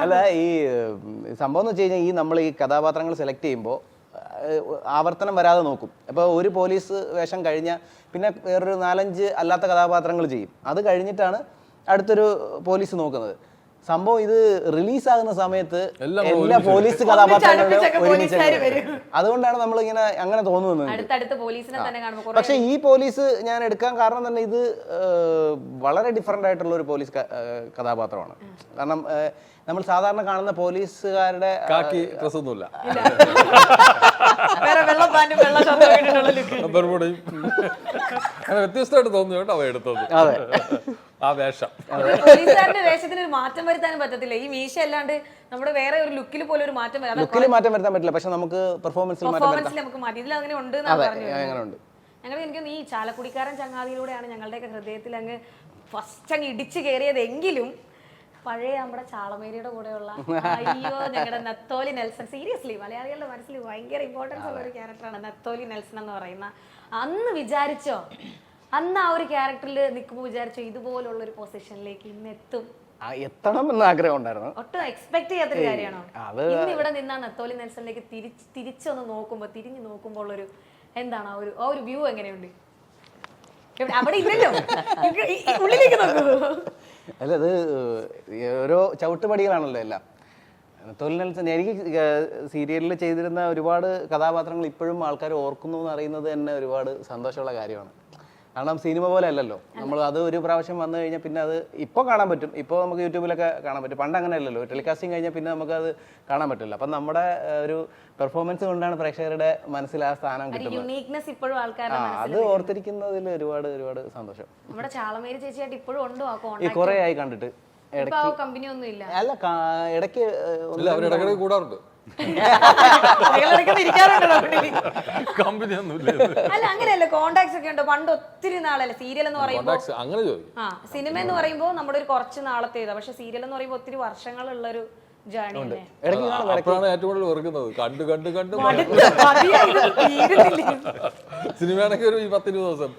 അല്ല, ഈ സംഭവം എന്ന് വെച്ച് കഴിഞ്ഞാൽ ഈ നമ്മൾ ഈ കഥാപാത്രങ്ങൾ സെലക്ട് ചെയ്യുമ്പോൾ ആവർത്തനം വരാതെ നോക്കും. അപ്പോൾ ഒരു പോലീസ് വേഷം കഴിഞ്ഞാൽ പിന്നെ വേറൊരു 4-5 അല്ലാത്ത കഥാപാത്രങ്ങൾ ചെയ്യും. അത് കഴിഞ്ഞിട്ടാണ് അടുത്തൊരു പോലീസ് നോക്കുന്നത്. സംഭവം ഇത് റിലീസാകുന്ന സമയത്ത് എല്ലാം എല്ലാ പോലീസ് കഥാപാത്രങ്ങളും അടുപ്പിച്ചൊക്കെ പോലീസുകാര് വരും. അതുകൊണ്ടാണ് നമ്മളിങ്ങനെ അങ്ങനെ തോന്നുന്നത്. അടുത്തടുത്ത് പോലീസിനെ തന്നെ കാണുമ്പോൾ പക്ഷെ ഈ പോലീസ് ഞാൻ എടുക്കാൻ കാരണം തന്നെ ഇത് വളരെ ഡിഫറെൻ്റ് ആയിട്ടുള്ള ഒരു പോലീസ് കഥാപാത്രമാണ്. കാരണം നമ്മൾ സാധാരണ കാണുന്ന പോലീസുകാരുടെ കാക്കി ഡ്രസ് ഒന്നുമില്ല, വേറെ വെള്ള പാന്റും വെള്ള ഷർട്ടും ഇട്ടിട്ടുള്ള ലുക്ക്. ബർമുടയും അങ്ങനെ വ്യത്യസ്തമായിട്ട് തോന്നി കേട്ടോ അവ എടുത്തത്. അതെ ആ വേഷം പോലീസുകാരുടെ വേഷത്തിന് ഒരു മാറ്റം വരുത്താനും പറ്റത്തില്ല. ഈ മീശ അല്ലാണ്ട് നമ്മുടെ വേറെ ഒരു ലുക്കിൽ പോലെ ഒരു മാറ്റം വരാം. ലുക്കിൽ മാറ്റം വരുത്താൻ പറ്റില്ല, പക്ഷെ നമുക്ക് പെർഫോമൻസിൽ മാറ്റം വരുത്താം. പെർഫോമൻസിൽ നമുക്ക് മാറ്റി ഇതിൽ അങ്ങനെ ഉണ്ട് എന്നാണ് പറഞ്ഞു. അങ്ങനെ ഉണ്ട്. ഞങ്ങൾ എനിക്ക് ഈ ചാലക്കുടിക്കാരൻ ചങ്ങാതിയിലൂടെയാണ് ഞങ്ങളുടെയൊക്കെ ഹൃദയത്തിൽ അങ്ങ് ഫസ്റ്റ് അങ്ങ് ഇടിച്ചു കയറിയതെങ്കിലും പഴയ നമ്മുടെ ചാളമേരിയുടെ കൂടെയുള്ള അയ്യോ ഞങ്ങളുടെ നത്തോലി നെൽസൺ, സീരിയസ്ലി മലയാളികളുടെ മനസ്സിൽ ഭയങ്കര ഇമ്പോർട്ടൻസ് ഉള്ള ഒരു ക്യാരക്ടറാണ് നത്തോലി നെൽസൺ എന്ന് പറയുന്ന. അന്ന് വിചാരിച്ചോ, അന്ന് ആ ഒരു ക്യാരക്ടറിൽ നിൽക്കുമ്പോൾ വിചാരിച്ചോ ഇതുപോലുള്ള ഒരു പൊസിഷനിലേക്ക് ഇന്ന് എത്തും, എത്തണം എന്ന ആഗ്രഹം ഉണ്ടായിരുന്നു. ഒട്ടും എക്സ്പെക്ട് ചെയ്യാത്തൊരു കാര്യമാണോ? ഇന്ന് ഇവിടെ നിന്നാ നത്തോലി നെൽസണിലേക്ക് തിരിച്ചൊന്ന് നോക്കുമ്പോൾ, തിരിഞ്ഞു നോക്കുമ്പോൾ ഉള്ളൊരു എന്താണ് ആ ഒരു വ്യൂ എങ്ങനെയുണ്ട്? അവിടെ ഇല്ലല്ലോ, ഉള്ളിലേക്ക് നോക്കൂ. അല്ല, അത് ഓരോ ചവിട്ടുപടികളാണല്ലോ എല്ലാം. തൊഴിൽ നെൽസൺ എനിക്ക് സീരിയലിൽ ചെയ്തിരുന്ന ഒരുപാട് കഥാപാത്രങ്ങൾ ഇപ്പോഴും ആൾക്കാർ ഓർക്കുന്നു എന്ന് അറിയുന്നത് തന്നെ ഒരുപാട് സന്തോഷമുള്ള കാര്യമാണ്. കാരണം സിനിമ പോലെ അല്ലല്ലോ, നമ്മൾ അത് ഒരു പ്രാവശ്യം വന്നു കഴിഞ്ഞാൽ പിന്നെ അത് ഇപ്പോൾ കാണാൻ പറ്റും, ഇപ്പോൾ നമുക്ക് യൂട്യൂബിലൊക്കെ കാണാൻ പറ്റും. പണ്ട് അങ്ങനെ അല്ലല്ലോ, ടെലികാസ്റ്റിംഗ് കഴിഞ്ഞാൽ പിന്നെ നമുക്കത് കാണാൻ പറ്റില്ല. അപ്പം നമ്മുടെ ഒരു പെർഫോമൻസ് കൊണ്ടാണ് പ്രേക്ഷകരുടെ മനസ്സിൽ ആ സ്ഥാനം കിട്ടുന്നത്. യുണീക്നെസ് ഇപ്പോഴും ആൾക്കാരുടെ അത് ഓർത്തിരിക്കുന്നതിൽ ഒരുപാട് ഒരുപാട് സന്തോഷം. നമ്മുടെ ചാളമേരി ചേച്ചിയായിട്ട് ഇപ്പോഴും ഉണ്ടോ ആ ഈ കോണ്ടാക്ട്? കുറേ ആയി കണ്ടിട്ട്. കമ്പനി ഒന്നും ഇല്ല. അല്ല, ഇടയ്ക്ക് ഇല്ല, അവരിടക്കിടക്ക് കൂടാറുണ്ട്. കമ്പനി ഒന്നുമില്ല. അല്ല അങ്ങനെയല്ല, കോണ്ടാക്ട്സ് ഒക്കെ ഉണ്ടോ? പണ്ട് ഒത്തിരി നാളല്ലേ സീരിയൽ എന്ന് പറയുമ്പോൾ. അങ്ങനെ ചോദിക്കും. ആ സിനിമ എന്ന് പറയുമ്പോൾ നമ്മുടെ ഒരു കുറച്ച് നാളത്തേതാ, പക്ഷെ സീരിയൽ എന്ന് പറയുമ്പോൾ ഒത്തിരി വർഷങ്ങളുള്ള ഒരു ജേണി തന്നെ. അപ്പോഴാണ് ഏറ്റവും കൂടുതൽ വെറുക്കുന്നത്. കണ്ട് കണ്ട് കണ്ട് സിനിമയാണെങ്കിൽ ഒരു 10-20 ദിവസം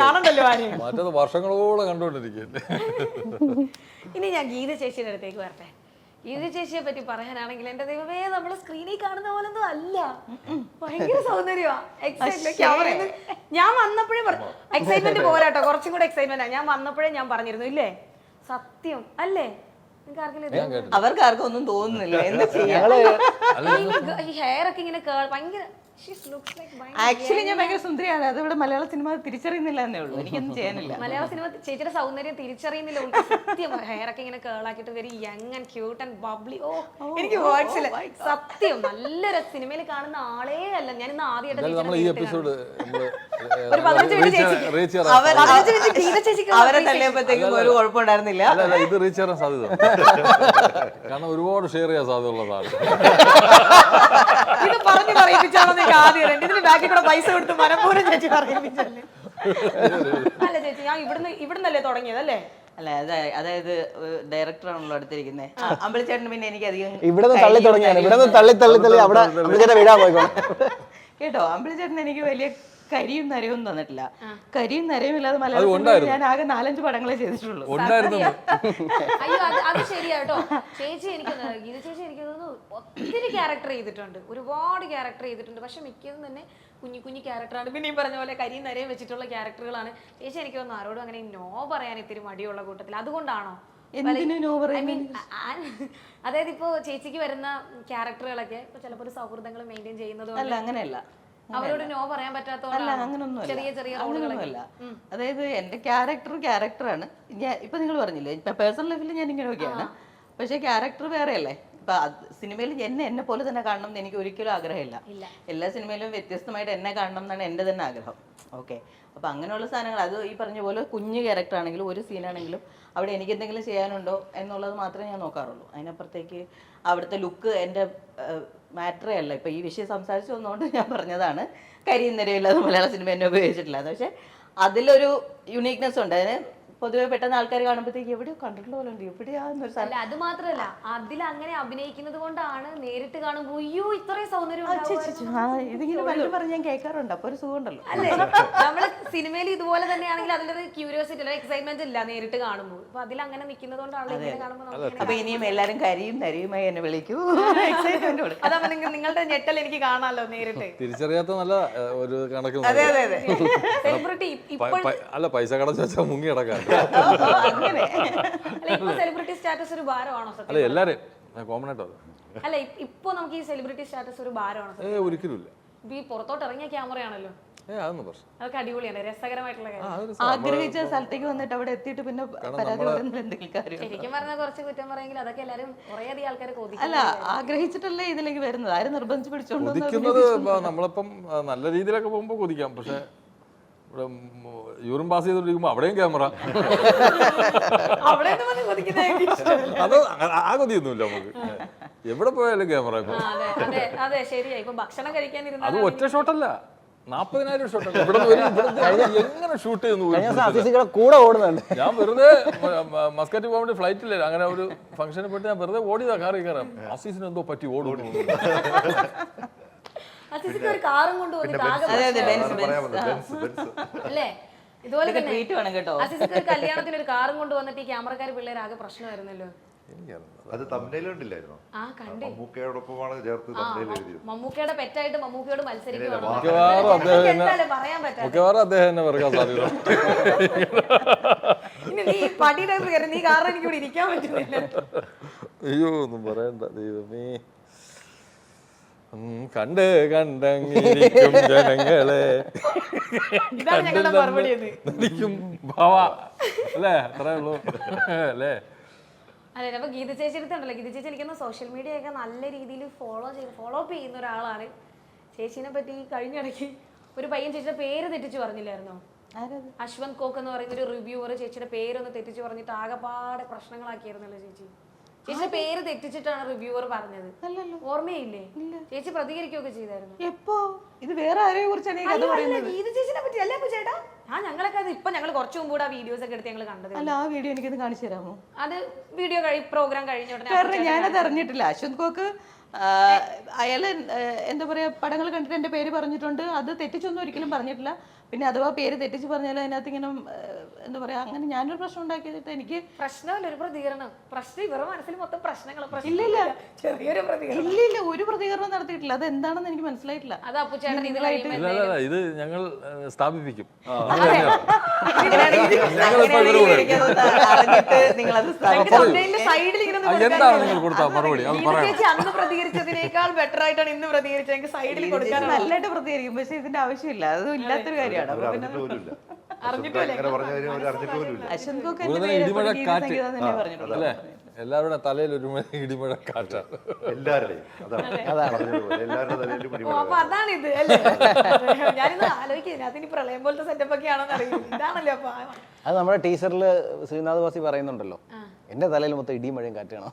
കാണണ്ടല്ലോ ആരെയും. മറ്റത് വർഷങ്ങളോളം കണ്ടുകൊണ്ടിരിക്കുകയല്ലേ. ഇനി ഞാൻ ഗീത ചേച്ചിയുടെ അടുത്തേക്ക് വരട്ടെ. ഗീത ചേച്ചിയെ പറ്റി പറയാനാണെങ്കിൽ എന്റെ ദൈവമേ, നമ്മള് സ്ക്രീനിൽ കാണുന്ന പോലൊന്നും അല്ല, ഭയങ്കര സൗന്ദര്യമാ. ഞാൻ വന്നപ്പോഴേ എക്സൈറ്റ്മെന്റ് പോരാട്ടോ, കുറച്ചും കൂടെ എക്സൈറ്റ്മെന്റ്. ഞാൻ വന്നപ്പോഴേ ഞാൻ പറഞ്ഞിരുന്നു, ഇല്ലേ? സത്യം അല്ലേ? അവർക്ക് ആർക്കും ഒന്നും തോന്നുന്നില്ല. എന്താ ചെയ്യാ? ഹെയർ ഒക്കെ ഇങ്ങനെ ഭയങ്കര ആക്ച്വലി ഞാൻ ഭയങ്കര സുന്ദരിയാണ്. അത് ഇവിടെ മലയാള സിനിമ തിരിച്ചറിയുന്നില്ല എന്നേ ഉള്ളൂ, എനിക്കൊന്നും ചെയ്യാനില്ല. മലയാള സിനിമ ചേച്ചിയുടെ സൗന്ദര്യം തിരിച്ചറിയുന്നില്ല. സത്യം, ഹെയർ ഒക്കെ ഇങ്ങനെ കേളാക്കിയിട്ട് very young and cute and bubbly. Oh, എനിക്ക് വേർഡ്സ് ഇല്ല. സത്യം, നല്ലൊരു സിനിമയിൽ കാണുന്ന ആളേ അല്ല. ഞാൻ ഇന്ന് ആദ്യമായിട്ട് അവരെ തള്ളിയപ്പോഴത്തേക്കും ഒരു കുഴപ്പമുണ്ടായിരുന്നില്ല. ഇത് റീച്ച് ചെയ്യാൻ സാധ്യത, കാരണം ഒരുപാട് ഷെയർ ചെയ്യാൻ സാധ്യത ഉള്ളതാണ്. ഇത് പറഞ്ഞു പറയിപ്പിച്ചാണോ നിങ്ങൾക്ക് ആദ്യം? ഇതിന് ബാക്കി കൂടെ പൈസ കൊടുത്ത് മനഃപൂർവ്വം ചേച്ചി പറയിപ്പിച്ചല്ലേ? അല്ല ചേച്ചി, ഞാൻ ഇവിടുന്നല്ലേ തുടങ്ങിയത് അല്ലേ? അല്ല, അതായത് ഡയറക്ടറാണല്ലോ അടുത്തിരിക്കുന്നത് അമ്പളിച്ചേട്ടന്. പിന്നെ എനിക്ക് അധികം ഇവിടെ തള്ളി തുടങ്ങിയാണ്, ഇവിടെ തള്ളി തള്ളി തള്ളി അവിടെ വീഴാൻ പോയിക്കോ കേട്ടോ. അമ്പളിച്ചേട്ടൻ എനിക്ക് വലിയ കരിയും നരവും തന്നിട്ടില്ല. കരിയും നരവും ഇല്ലാതെ മലയാളത്തിൽ ഞാൻ ആകെ 4-5 പടങ്ങളെ ചെയ്തിട്ടുള്ളൂ. അയ്യോ, അത് ശരിയാ കേട്ടോ. ചേച്ചി എനിക്ക് ഗീത ചേച്ചി എനിക്ക് തോന്നുന്നു ഒത്തിരി ക്യാരക്ടർ ചെയ്തിട്ടുണ്ട്, ഒരുപാട് ക്യാരക്ടർ ചെയ്തിട്ടുണ്ട്. പക്ഷെ മിക്കതും തന്നെ കുഞ്ഞു കുഞ്ഞു ക്യാരക്ടറാണ്. പിന്നെ ഈ പറഞ്ഞ പോലെ കരിയും നരയും വെച്ചിട്ടുള്ള ക്യാരക്ടറുകളാണ്. ചേച്ചി എനിക്ക് തോന്നുന്നു ആരോടും അങ്ങനെ നോ പറയാൻ ഇത്തിരി മടിയുള്ള കൂട്ടത്തിൽ. അതുകൊണ്ടാണോ? അതായത് ഇപ്പോ ചേച്ചിക്ക് വരുന്ന ക്യാരക്ടറുകളൊക്കെ ഇപ്പൊ ചിലപ്പോൾ ഒരു സൗഹൃദങ്ങൾ മെയിൻറ്റെയിൻ ചെയ്യുന്നത് അല്ല, അങ്ങനെയല്ല. അവരോട് നോ പറയാൻ പറ്റാത്തതുകൊണ്ടാണ് ചെറിയ ചെറിയ റോളുകളല്ല. അതായത് എന്റെ ക്യാരക്ടറാണ്. ഇപ്പൊ നിങ്ങൾ പറഞ്ഞില്ലേ, ഇപ്പൊ പേഴ്സണൽ ലൈഫിൽ ഞാൻ ഇങ്ങനെയൊക്കെയാണ്, പക്ഷെ ക്യാരക്ടർ വേറെ അല്ലേ. ഇപ്പൊ സിനിമയിൽ എന്നെ പോലെ തന്നെ കാണണം എന്ന് എനിക്ക് ഒരിക്കലും ആഗ്രഹമില്ല. എല്ലാ സിനിമയിലും വ്യത്യസ്തമായിട്ട് എന്നെ കാണണം എന്നാണ് എൻ്റെ തന്നെ ആഗ്രഹം. ഓക്കെ, അപ്പൊ അങ്ങനെയുള്ള സാധനങ്ങൾ, അത് ഈ പറഞ്ഞ പോലെ കുഞ്ഞു ക്യാരക്ടർ ആണെങ്കിലും ഒരു സീനാണെങ്കിലും അവിടെ എനിക്ക് എന്തെങ്കിലും ചെയ്യാനുണ്ടോ എന്നുള്ളത് മാത്രമേ ഞാൻ നോക്കാറുള്ളൂ. അതിനപ്പുറത്തേക്ക് അവിടുത്തെ ലുക്ക് എൻ്റെ മാറ്ററേ അല്ല. ഇപ്പൊ ഈ വിഷയം സംസാരിച്ചു വന്നുകൊണ്ട് ഞാൻ പറഞ്ഞതാണ്, കരിയും നിരയില്ലാതെ മലയാള സിനിമ എന്നെ ഉപയോഗിച്ചിട്ടില്ല. പക്ഷെ അതിലൊരു യുണീക്നെസ് ഉണ്ട്. അതിന് പൊതുവെ പെട്ടെന്ന് ആൾക്കാർ കാണുമ്പോഴത്തേക്ക് എവിടെയോ കണ്ടിട്ടുള്ള പോലെ ഉണ്ട്, എവിടെയാന്നൊരു സ്ഥലം. അത് മാത്രല്ല, അതിൽ അങ്ങനെ അഭിനയിക്കുന്നത് കൊണ്ടാണ് നേരിട്ട് കാണുമ്പോൾ അയ്യോ ഇത്രയും സൗന്ദര്യം ഇതിങ്ങനെ പലരും പറഞ്ഞ് ഞാൻ കേൾക്കാറുണ്ട്. അപ്പൊ ഒരു സുഖം ഉണ്ടല്ലോ. അല്ലേ? നമ്മള് സിനിമയിൽ ഇതുപോലെ തന്നെയാണെങ്കിൽ അതിലൊരു ക്യൂരിയോസിറ്റി അല്ല, എക്സൈറ്റ്മെന്റ് ഇല്ല നേരിട്ട് കാണുമ്പോൾ. അപ്പൊ അതിൽ അങ്ങനെ നിൽക്കുന്നത് കൊണ്ടാണ്. അപ്പൊ ഇനിയും എല്ലാരും കരിയും നരിയുമായി എന്നെ വിളിക്കൂ. അതപ്പൊ നിങ്ങളുടെ ഞെട്ടൽ എനിക്ക് കാണാമല്ലോ നേരിട്ട്. തിരിച്ചറിയാത്ത നല്ല ഒരു കണക്ക്. സെലിബ്രിറ്റി അല്ല, പൈസ കടച്ചു വെച്ചാൽ മുങ്ങി കിടക്കാൻ. അങ്ങനെ അല്ല ഇപ്പൊ സെലിബ്രിറ്റി സ്റ്റാറ്റസ് ഒരു ഭാരമാണോ അല്ല സത്യം? എല്ലാവരും കോമൺ ആയിട്ട് അത് അല്ല ഇപ്പൊ നമുക്ക് ഈ സെലിബ്രിറ്റി സ്റ്റാറ്റസ് ഒരു ഭാരമാണോ സത്യം? ഒരിക്കലും ഇല്ല. ഇപ്പൊ ഈ പുറത്തോട്ട് ഇറങ്ങിയ ക്യാമറയാണല്ലോ, അതൊന്നും പ്രശ്നം. അതൊക്കെ അടിപൊളിയാണ്, രസകരമായിട്ടുള്ള കാര്യം. അതൊരു ആഗ്രഹിച്ച സ്ഥലത്തേക്ക് വന്നിട്ട് അവിടെ എത്തിയിട്ട് പിന്നെ പരാതി പറയുന്നതിൽ എന്തെങ്കിലും കാര്യം ശരിക്കും പറഞ്ഞാൽ കുറച്ച് കുറ്റം പറയെങ്കിൽ അതൊക്കെ എല്ലാരും കുറേയധികം ആൾക്കാരെ കൊതിക്കും. അല്ല ആഗ്രഹിച്ചിട്ടല്ലേ ഇതിലേക്ക് വരുന്നത്, ആരും നിർബന്ധിച്ച് പിടിച്ചോണ്ട് കൊതിക്കുന്നത് നമ്മളിപ്പം നല്ല രീതിയിലൊക്കെ പോകുമ്പോൾ കൊതിക്കാം. പക്ഷെ ഇവിടെ യൂറിൻ പാസ് ചെയ്തോണ്ടിരിക്കുമ്പോൾ അവിടെയും ക്യാമറ, അവിടെ ഒന്നും വന്ന് കൊതിക്കുന്നത് എനിക്ക് ഇഷ്ടമല്ല. അത് ആ കൊതിയൊന്നുമില്ല നമുക്ക്. എവിടെ പോയാലും ക്യാമറ. ഇപ്പൊ അതെ അതെ അതെ ശരിയാ. ഇപ്പൊ ഭക്ഷണം അത് കഴിക്കാനിരുന്ന ഒറ്റ ഷോട്ടല്ല, 40,000 ഷോട്ടല്ല. ഇവിടെ എങ്ങനെ ഷൂട്ട് ചെയ്യുന്നു കൂടെ ഓടുന്നുണ്ട്. ഞാൻ വെറുതെ മസ്കറ്റ് പോകാൻ വേണ്ടി ഫ്ലൈറ്റില്ല, അങ്ങനെ ഒരു ഫംഗ്ഷന് പോയിട്ട് ഞാൻ വെറുതെ ഓടിയതാ, കാറി കയറാം. ആസീസിന് എന്തോ പറ്റി ഓടുന്നു. അസിസിക്ക് ഒരു കാറും കൊണ്ടുവന്നിട്ട് ആകെ അതെ അതെ പ്രശ്നമായി. ബെൻസ് അല്ലേ ഇതുപോലെ തന്നെ ട്രീറ്റ് വേണം കേട്ടോ. അസിസിക്ക് ഒരു കല്യാണത്തിന് ഒരു കാറും കൊണ്ടുവന്നിട്ട് ഈ ക്യാമറക്കാർ പിള്ളേർ ആകെ പ്രശ്നമായിരുന്നല്ലോ. അത് തമിഴിൽ കണ്ടില്ലായിരുന്നോ? ആ കണ്ടേ, മമ്മൂക്കയോടൊപ്പമാണ് ചേർത്ത് തമിഴിൽ എഴുതിയത്. മമ്മൂക്കയുടെ പെറ്റായിട്ട് മമ്മൂക്കയോട് മത്സരിക്കുകയാണ്. മിക്കവാറും അദ്ദേഹം എന്തായാലും പറയാൻ പറ്റാ. മിക്കവാറും അദ്ദേഹം എന്നെ വെറുക്കാൻ സാധ്യത. ഇനി നീ പടിയുടെ കയറി നീ കാരണം എനിക്ക് ഇവിടെ ഇരിക്കാൻ പറ്റുന്നില്ല. അയ്യോ ഒന്നും പറയണ്ട ദൈവമേ. കണ്ട് കണ്ടങ്ങിരിക്കും ജനങ്ങളെ, ഇതാണ് ഞങ്ങളുടെ മറുപടി. നടിക്കും ഭാവ അല്ലേ, അത്രേ ഉള്ളൂ അല്ലേ. അതെ, അപ്പൊ ഗീത ചേച്ചി എടുത്തുണ്ടല്ലോ, ഗീത ചേച്ചി എനിക്കൊന്ന് സോഷ്യൽ മീഡിയ ഒക്കെ നല്ല രീതിയിൽ ഫോളോ അപ്പ് ചെയ്യുന്ന ഒരാളാണ്. ചേച്ചീനെ പറ്റി കഴിഞ്ഞിടയ്ക്ക് ഒരു പയ്യൻ ചേച്ചിയുടെ പേര് തെറ്റിച്ച് പറഞ്ഞില്ലായിരുന്നോ? അശ്വന്ത് കോക്ക് എന്ന് പറയുന്ന ഒരു റിവ്യൂവർ ചേച്ചിയുടെ പേരൊന്ന് തെറ്റിച്ച് പറഞ്ഞിട്ട് ആകെപ്പാടെ പ്രശ്നങ്ങളാക്കിയായിരുന്നല്ലോ ചേച്ചി. ചേച്ചിയുടെ പേര് തെറ്റിച്ചിട്ടാണ് റിവ്യൂവർ പറഞ്ഞത്. ഓർമ്മയില്ലേ? ചേച്ചി പ്രതികരിക്കുകയൊക്കെ ചെയ്തായിരുന്നു. എപ്പോ ഇത് വേറെ ആരെയെ കുറിച്ചാണ് ഈ കഥ പറയുന്നത്? ഗീത ചേച്ചിനെ പറ്റി അല്ലേ അപ്പൊ ചേട്ടാ? ഞങ്ങളൊക്കെ അത് ഇപ്പൊ ഞങ്ങൾ കുറച്ചു മുമ്പ് കൂടെ ആ വീഡിയോസ് ഒക്കെ എടുത്ത് ഞങ്ങൾ കണ്ടത്. അല്ല ആ വീഡിയോ എനിക്കൊന്ന് കാണിച്ചു തരാമോ? അത് വീഡിയോ പ്രോഗ്രാം കഴിഞ്ഞ ഉടനെ കാരണം ഞാനത് അറിഞ്ഞിട്ടില്ല. അശ്വന്ത് കോക്ക് അയാൾ എന്താ പറയാ പടങ്ങൾ കണ്ടിട്ട് എന്റെ പേര് പറഞ്ഞിട്ടുണ്ട്, അത് തെറ്റിച്ചൊന്നും ഒരിക്കലും പറഞ്ഞിട്ടില്ല. പിന്നെ അഥവാ പേര് തെറ്റിച്ച് പറഞ്ഞാൽ അതിനകത്ത് ഇങ്ങനെ എന്താ പറയാ അങ്ങനെ ഞാനൊരു പ്രശ്നം ഉണ്ടാക്കിയിട്ട് എനിക്ക് പ്രശ്നമല്ല, ഒരു പ്രതികരണം. പ്രശ്നം ഇവരുടെ മനസ്സിൽ മൊത്തം പ്രശ്നങ്ങൾ. ഇല്ലില്ല ചെറിയൊരു പ്രതികരണം. ഇല്ല ഒരു പ്രതികരണം നടത്തിയിട്ടില്ല. അത് എന്താണെന്ന് എനിക്ക് മനസ്സിലായിട്ടില്ല. അത് അപ്പുചേട്ടൻ ഇത് കഴിയുമ്പോൾ ഇല്ല ഇല്ല, ഇത് ഞങ്ങൾ സ്ഥാപിപ്പിക്കും. സൈഡിൽ ഇങ്ങനെ എന്താണ് നിങ്ങൾ കൊടുത്ത മറുപടി അത് പറയാം. ചേച്ചി അന്ന് പ്രതികരിച്ചതിനേക്കാൾ ബെറ്റർ ആയിട്ടാണ് ഇന്ന് പ്രതികരിച്ചത്. എനിക്ക് സൈഡിൽ കൊടുക്കാൻ നല്ലതായിട്ട് പ്രതികരിക്കും, പക്ഷെ ഇതിന്റെ ആവശ്യമില്ല. അത് ഇല്ലാത്തൊരു കാര്യമാണ്. അപ്പൊ പിന്നെ അങ്ങനെ പറഞ്ഞ കാര്യം അവർ അറിഞ്ഞിട്ട് പോലും ഇല്ല. അശ്വന്ത് കോക്ക് കൂടുതൽ ഇടിമഴ കാറ്റ് തന്നെ പറഞ്ഞിട്ടുള്ളൂ. അല്ലേ, എല്ലാവരുടെ തലയിൽ ഒരു ഇടിമഴ കാറ്റാണ്. എല്ലാവരുടെയും അതാണ് പറഞ്ഞതുപോലെ എല്ലാവരുടെ തലയിലും പിടിപെടും. അപ്പൊ അതാണ് ഇത് അല്ലേ? ഞാനിന്ന് ആലോചിക്കുന്നത് അതിന് പ്രളയം പോലത്തെ സെറ്റപ്പ് ഒക്കെ ആണോന്ന് അറിയില്ല. ഇതാണല്ലോ അപ്പൊ അത് നമ്മുടെ ടീച്ചറിൽ ശ്രീനാഥ് വാസി പറയുന്നുണ്ടല്ലോ, എന്റെ തലയിൽ മൊത്തം ഇടിയും മഴയും കാറ്റാണ്.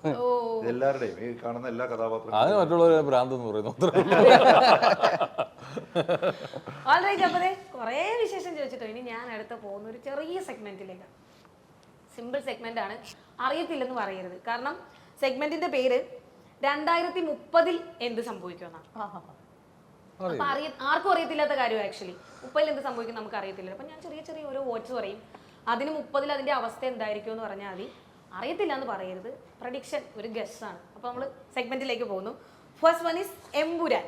എല്ലാവരുടെയും ഈ കാണുന്ന എല്ലാ കഥാപാത്രങ്ങളും അതിന് മറ്റുള്ളവരെ ഭ്രാന്ത് എന്ന് പറയുന്നു. ഓൾറൈറ്റ്. അപ്പൊ കുറേ വിശേഷം ചോദിച്ചിട്ടോ. ഇനി ഞാൻ അടുത്ത് പോകുന്ന ഒരു ചെറിയ സെഗ്മെന്റിലേക്ക്. സിമ്പിൾ സെഗ്മെന്റ് ആണ്, അറിയത്തില്ലെന്ന് പറയരുത്. കാരണം സെഗ്മെന്റിന്റെ പേര് 2030 എന്ത് സംഭവിക്കുമെന്നാണ്. അപ്പൊ ആർക്കും അറിയത്തില്ലാത്ത കാര്യം. ആക്ച്വലി 30 എന്ത് സംഭവിക്കും നമുക്ക് അറിയത്തില്ല. അപ്പൊ ഞാൻ ചെറിയ ചെറിയ ഓരോ വേർഡ്സ് പറയും, അതിന് 30 അതിന്റെ അവസ്ഥ എന്തായിരിക്കും എന്ന് പറഞ്ഞാൽ മതി. അറിയത്തില്ല എന്ന് പറയരുത്. പ്രഡിക്ഷൻ ഒരു ഗസ് ആണ്. അപ്പൊ നമ്മൾ സെഗ്മെന്റിലേക്ക് പോകുന്നു. First one is Empuraan.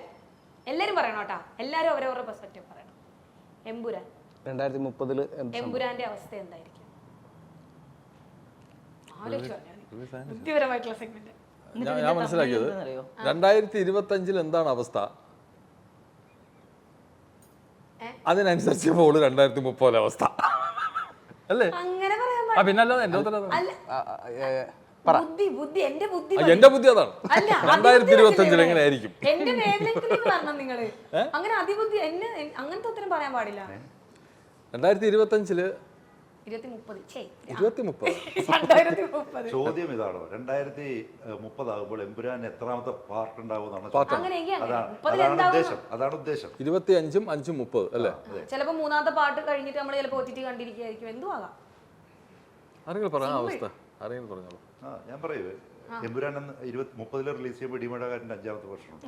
എല്ലാരും പറയണം കേട്ടാ, എല്ലാരും അവരവരുടെ പെർസ്പെക്റ്റീവ് പറയണം. എമ്പുരാൻ 2030 എമ്പുരാന്റെ അവസ്ഥ എന്തായിരിക്കും? ബുദ്ധിപരമായിട്ടുള്ള സെഗ്മെന്റ്. ഞാൻ മനസ്സിലാക്കിയത് 2025 എന്താണ് അവസ്ഥ, അതിനനുസരിച്ച് പോള് 2030 അവസ്ഥ അല്ലേ? അങ്ങനെ പറയാൻ ആ പിന്നല്ലാതെ എന്റെ ഉത്തരം അതാണ്. ബുദ്ധി എന്റെ ബുദ്ധി എന്റെ ബുദ്ധി അതാണ്. അല്ല, 2025 എങ്ങനെ ആയിരിക്കും? എന്റെ വേവലെങ്കിലേക്ക് വരണം നിങ്ങള്. അങ്ങനെ അതിബുദ്ധി എന്നെ അങ്ങനത്തെ ഉത്തരം പറയാൻ പാടില്ല. 2025 2030 ചോദ്യം ഇതാണോ, 2030 ആകുമ്പോൾ എമ്പുരാൻ എത്രാമത്തെ പാർട്ട് ഉണ്ടാവുമെന്നാണ്. അങ്ങനെയെങ്കിൽ അതാണ് ഉദ്ദേശം. 25, 5, 30 അല്ലേ? ചിലപ്പോ മൂന്നാമത്തെ പാട്ട് കഴിഞ്ഞിട്ട് നമ്മൾ ചിലപ്പോ OTT കണ്ടിരിക്കുകയായിരിക്കും. എന്തും ആകാം. ആരെങ്കിലും പറയാം അവസ്ഥ, ആരെങ്കിലും പറഞ്ഞോളൂ. ഞാൻ പറയുവേ, എമ്പുരാൻ 30 റിലീസ് ചെയ്യുമ്പോൾ ഇടിമഴകാരൻ്റെ 5ാമത്തെ വർഷമുണ്ട്.